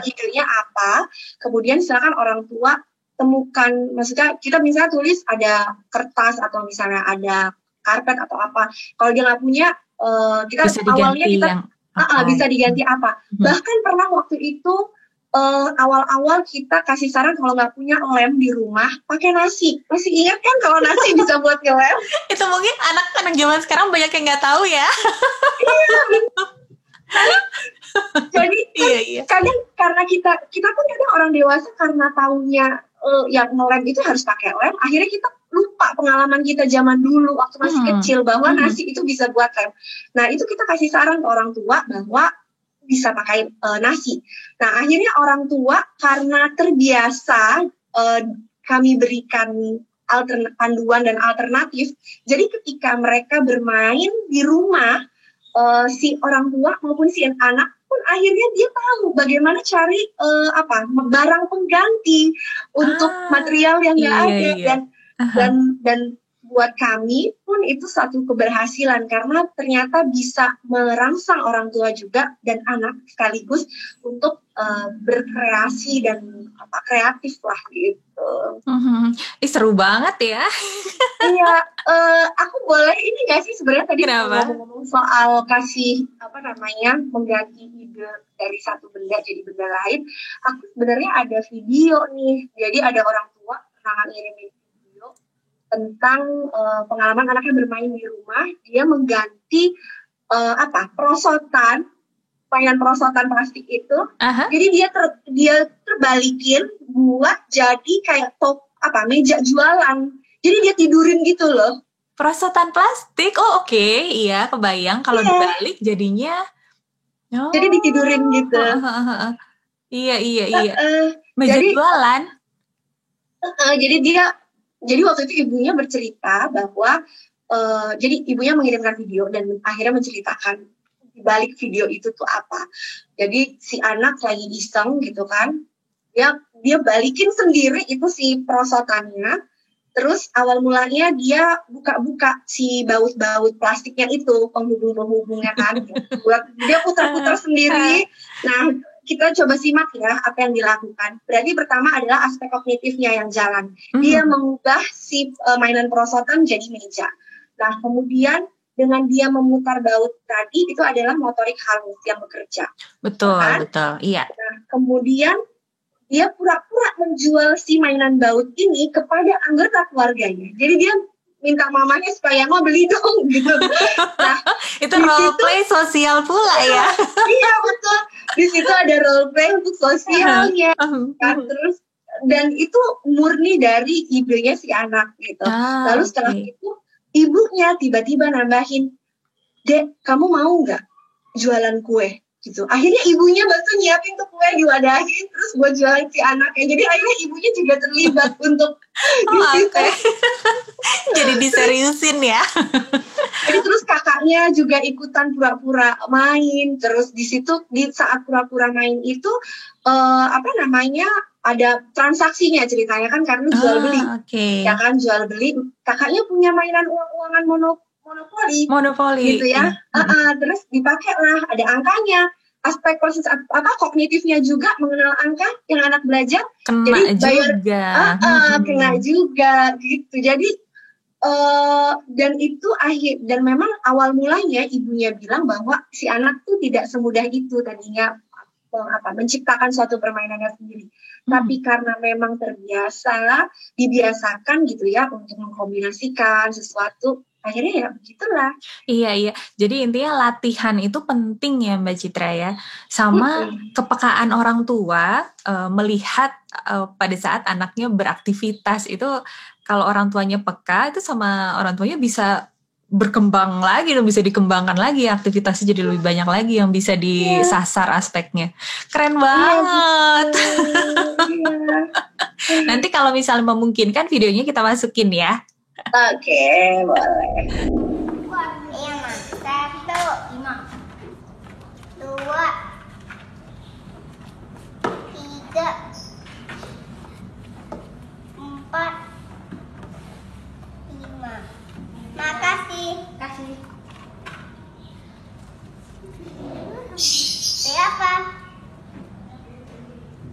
idenya apa, kemudian silakan orang tua temukan, maksudnya kita misalnya tulis ada kertas atau misalnya ada karpet atau apa. Kalau dia nggak punya, kita bisa awalnya bisa diganti apa. Bahkan pernah waktu itu awal-awal kita kasih saran kalau nggak punya lem di rumah pakai nasi. Masih ingat kan kalau nasi bisa buat ngelem? Itu mungkin anak-anak zaman sekarang banyak yang nggak tahu ya. Jadi kadang karena kita pun kadang orang dewasa karena taunya yang ngelem itu harus pakai lem, akhirnya kita lupa pengalaman kita zaman dulu waktu masih kecil bahwa nasi itu bisa buat lem. Nah itu kita kasih saran ke orang tua bahwa bisa pakai nasi. Nah akhirnya orang tua karena terbiasa kami berikan panduan dan alternatif, jadi ketika mereka bermain di rumah si orang tua maupun si anak pun akhirnya dia tahu bagaimana cari barang pengganti untuk material yang nggak ada. Dan buat kami pun itu satu keberhasilan karena ternyata bisa merangsang orang tua juga dan anak sekaligus untuk berkreasi dan kreatif lah gitu. Seru banget ya. Iya, aku boleh ini nggak sih sebenarnya tadi ngomong soal kasih mengganti ide dari satu benda jadi benda lain. Aku sebenarnya ada video nih, jadi ada orang tua pernah ngirimin video tentang pengalaman anaknya bermain di rumah. Dia mengganti mainan perosotan plastik itu. Jadi dia terbalikin buat jadi kayak meja jualan. Jadi dia tidurin gitu loh. Perosotan plastik? Iya, kebayang kalau dibalik jadinya. Jadi ditidurin gitu. Iya. Meja jualan. Jadi waktu itu ibunya bercerita bahwa jadi ibunya mengirimkan video dan akhirnya menceritakan di balik video itu tuh apa. Jadi si anak lagi iseng gitu kan, dia balikin sendiri itu si perosotannya, Terus awal mulanya dia buka-buka si baut-baut plastiknya itu, penghubung-penghubungnya kan. Dia putar-putar sendiri. Nah, kita coba simak ya apa yang dilakukan. Berarti pertama adalah aspek kognitifnya yang jalan. Dia mengubah si mainan perosotan jadi meja. Nah, kemudian dengan dia memutar baut tadi, itu adalah motorik halus yang bekerja. Betul, kan? Betul, iya. Nah, kemudian dia pura-pura menjual si mainan baut ini kepada anggota keluarganya. Jadi dia minta mamanya supaya mau beli dong gitu. Nah, itu role play sosial pula ya. Iya betul. Di situ ada role play untuk sosialnya. Kan? Terus dan itu murni dari idenya si anak gitu. Lalu setelah itu ibunya tiba-tiba nambahin, "Dek, kamu mau nggak jualan kue?" gitu. Akhirnya ibunya bantu nyiapin tuh kue diwadahin terus buat jualan si anaknya. Jadi akhirnya ibunya juga terlibat untuk di situ. Jadi diseriusin ya. Jadi terus kakaknya juga ikutan pura-pura main. Terus di situ di saat pura-pura main itu ada transaksinya ceritanya kan karena jual beli. Ya kan jual beli. Kakaknya punya mainan uang-uangan monopoli gitu ya. Terus dipakailah ada angkanya. Aspek proses kognitifnya juga mengenal angka yang anak belajar. Kena jadi juga. Kena juga gitu. Jadi dan itu dan memang awal mulanya ibunya bilang bahwa si anak tuh tidak semudah itu tadinya menciptakan suatu permainannya sendiri. Tapi karena memang dibiasakan gitu ya untuk mengkombinasikan sesuatu, akhirnya ya begitulah. Iya. Jadi intinya latihan itu penting ya Mbak Citra ya. Sama kepekaan orang tua melihat pada saat anaknya beraktivitas itu, kalau orang tuanya peka itu sama orang tuanya bisa berkembang lagi, bisa dikembangkan lagi, aktivitasnya jadi lebih banyak lagi yang bisa disasar aspeknya. Keren banget. Nanti kalau misalnya memungkinkan videonya kita masukin ya. Oke, boleh. 1, 2, 3, 4, 5. Makasih. Ini apa?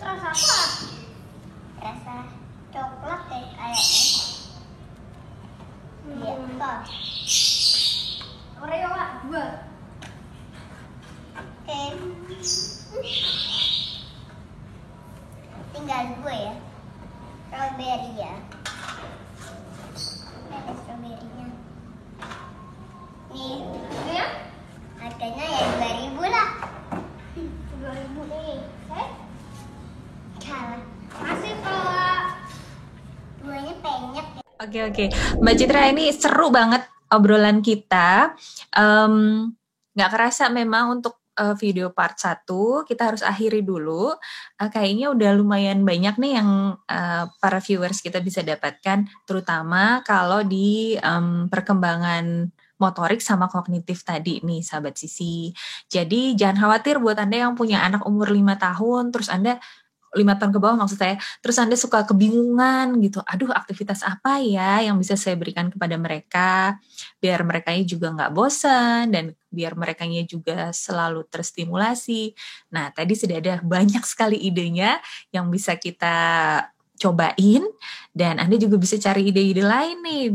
Rasa apa? Rasa coklat kayaknya. Iya, betul. Oreo lah, 2. Oke. Tinggal 2 ya. Strawberry ya. Ada strawberry-nya. Nih, ya? Harganya ya 2.000 lah. 2.000 nih. Salah. Masih kalau 2-nya penyek. Oke. Mbak Citra, ini seru banget obrolan kita. Nggak kerasa memang untuk video part 1 kita harus akhiri dulu. Kayaknya udah lumayan banyak nih yang para viewers kita bisa dapatkan, terutama kalau di perkembangan motorik sama kognitif tadi nih sahabat Sisi. Jadi jangan khawatir buat Anda yang punya anak umur 5 tahun, terus Anda 5 tahun ke bawah maksud saya, terus Anda suka kebingungan gitu, aduh aktivitas apa ya yang bisa saya berikan kepada mereka, biar mereka juga nggak bosan, dan biar mereka juga selalu terstimulasi. Nah, tadi sudah ada banyak sekali idenya yang bisa kita cobain, dan Anda juga bisa cari ide-ide lain nih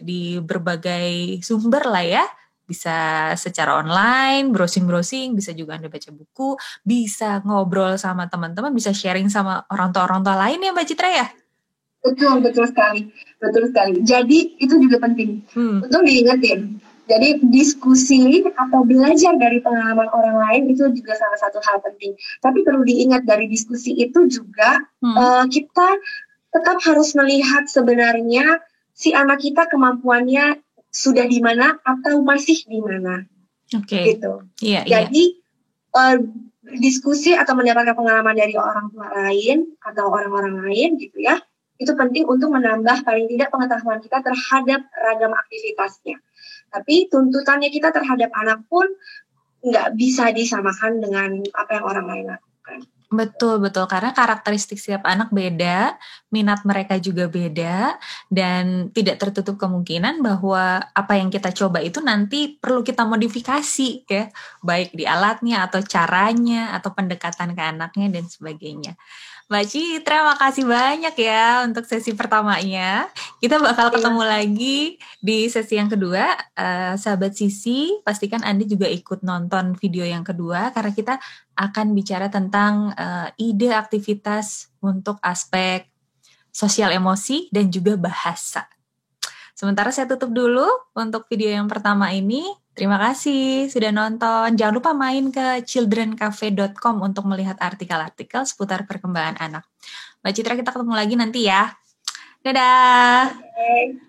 di berbagai sumber lah ya. Bisa secara online, browsing, bisa juga Anda baca buku, bisa ngobrol sama teman-teman, bisa sharing sama orang tua lain ya Mbak Citra ya? Betul sekali. Jadi itu juga penting untuk diingetin. Jadi diskusi atau belajar dari pengalaman orang lain itu juga salah satu hal penting. Tapi perlu diingat dari diskusi itu juga kita tetap harus melihat sebenarnya si anak kita kemampuannya sudah di mana atau masih di mana. Gitu. Iya. Jadi diskusi atau mendapatkan pengalaman dari orang tua lain atau orang-orang lain gitu ya, itu penting untuk menambah paling tidak pengetahuan kita terhadap ragam aktivitasnya. Tapi tuntutannya kita terhadap anak pun nggak bisa disamakan dengan apa yang orang lain lakukan. Betul, karena karakteristik setiap anak beda, minat mereka juga beda, dan tidak tertutup kemungkinan bahwa apa yang kita coba itu nanti perlu kita modifikasi ya, baik di alatnya atau caranya atau pendekatan ke anaknya dan sebagainya. Mbak Citra, makasih banyak ya untuk sesi pertamanya. Kita bakal ketemu lagi di sesi yang kedua. Sahabat Sisi, pastikan Anda juga ikut nonton video yang kedua karena kita akan bicara tentang ide aktivitas untuk aspek sosial emosi dan juga bahasa. Sementara saya tutup dulu untuk video yang pertama ini. Terima kasih sudah nonton. Jangan lupa main ke childrencafe.com untuk melihat artikel-artikel seputar perkembangan anak. Mbak Citra, kita ketemu lagi nanti ya. Dadah. Okay.